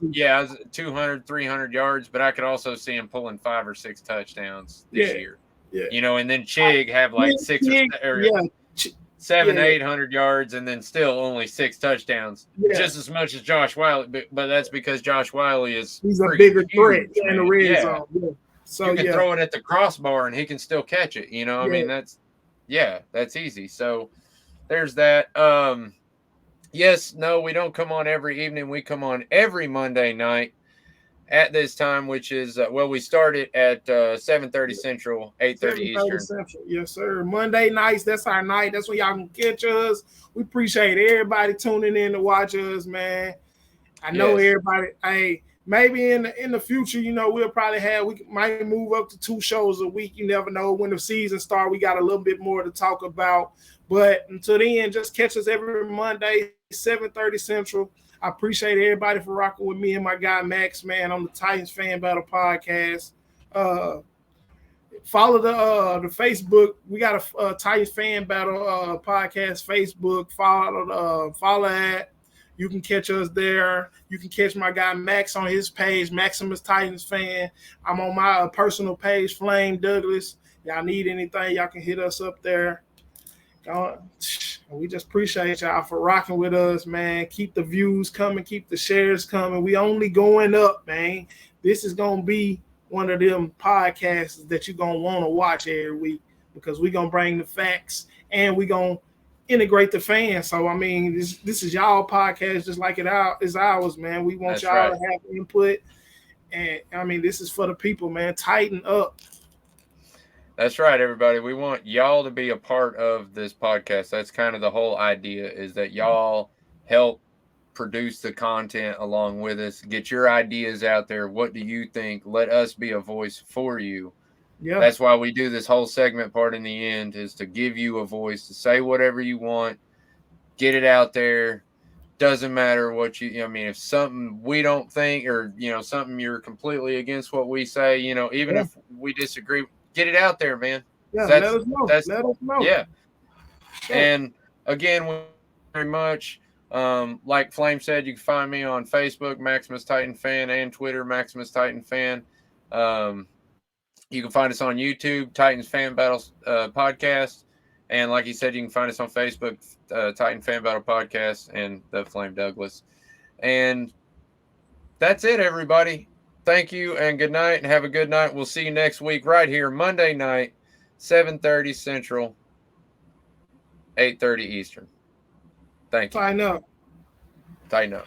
200, 300 yards, but I could also see him pulling 5 or 6 touchdowns this year. Yeah. You know, and then Chig have like 700, 800 yards, and then still only 6 touchdowns, just as much as Josh Wiley. But that's because Josh Wiley he's a bigger threat in the red zone. Yeah. So you can throw it at the crossbar and he can still catch it. You know, I mean that's easy. So there's that. Yes, no, we don't come on every evening. We come on every Monday night at this time, which is we started at 7:30 Central, 8:30 Eastern. Central. Yes, sir. Monday nights, that's our night. That's when y'all can catch us. We appreciate everybody tuning in to watch us, man. I know everybody. Hey, maybe in the future, you know, we might move up to 2 shows a week. You never know. When the season starts, we got a little bit more to talk about. But until then, just catch us every Monday, 7:30 Central. I appreciate everybody for rocking with me and my guy Max, man, on the Titans Fan Battle Podcast. Follow the Facebook. We got a Titans Fan Battle Podcast Facebook. Follow that. You can catch us there. You can catch my guy Max on his page, Maximus Titans Fan. I'm on my personal page, Flame Douglas. Y'all need anything, y'all can hit us up there. We just appreciate y'all for rocking with us, man. Keep the views coming, keep the shares coming. We only going up, man. This is going to be one of them podcasts that you're going to want to watch every week because we're going to bring the facts and we're going to integrate the fans. So, I mean, this is y'all podcast just like it's ours, man. We want y'all to have input. And, I mean, this is for the people, man. Tighten up. That's right, everybody. We want y'all to be a part of this podcast. That's kind of the whole idea, is that y'all help produce the content along with us. Get your ideas out there. What do you think? Let us be a voice for you. Yeah. That's why we do this whole segment part in the end, is to give you a voice, to say whatever you want, get it out there. Doesn't matter what I mean, if something we don't think, or, you know, something you're completely against what we say, you know, even if we disagree, get it out there, man. Yeah, let us know. Let us know. Yeah. And again, very much. Like Flame said, you can find me on Facebook, Maximus Titan Fan, and Twitter, Maximus Titan Fan. You can find us on YouTube, Titans Fan Battles Podcast. And like he said, you can find us on Facebook, Titan Fan Battle Podcast, and the Flame Douglas. And that's it, everybody. Thank you and good night, and have a good night. We'll see you next week right here, Monday night, 7:30 Central, 8:30 Eastern. Thank you. Tighten up. Tighten up.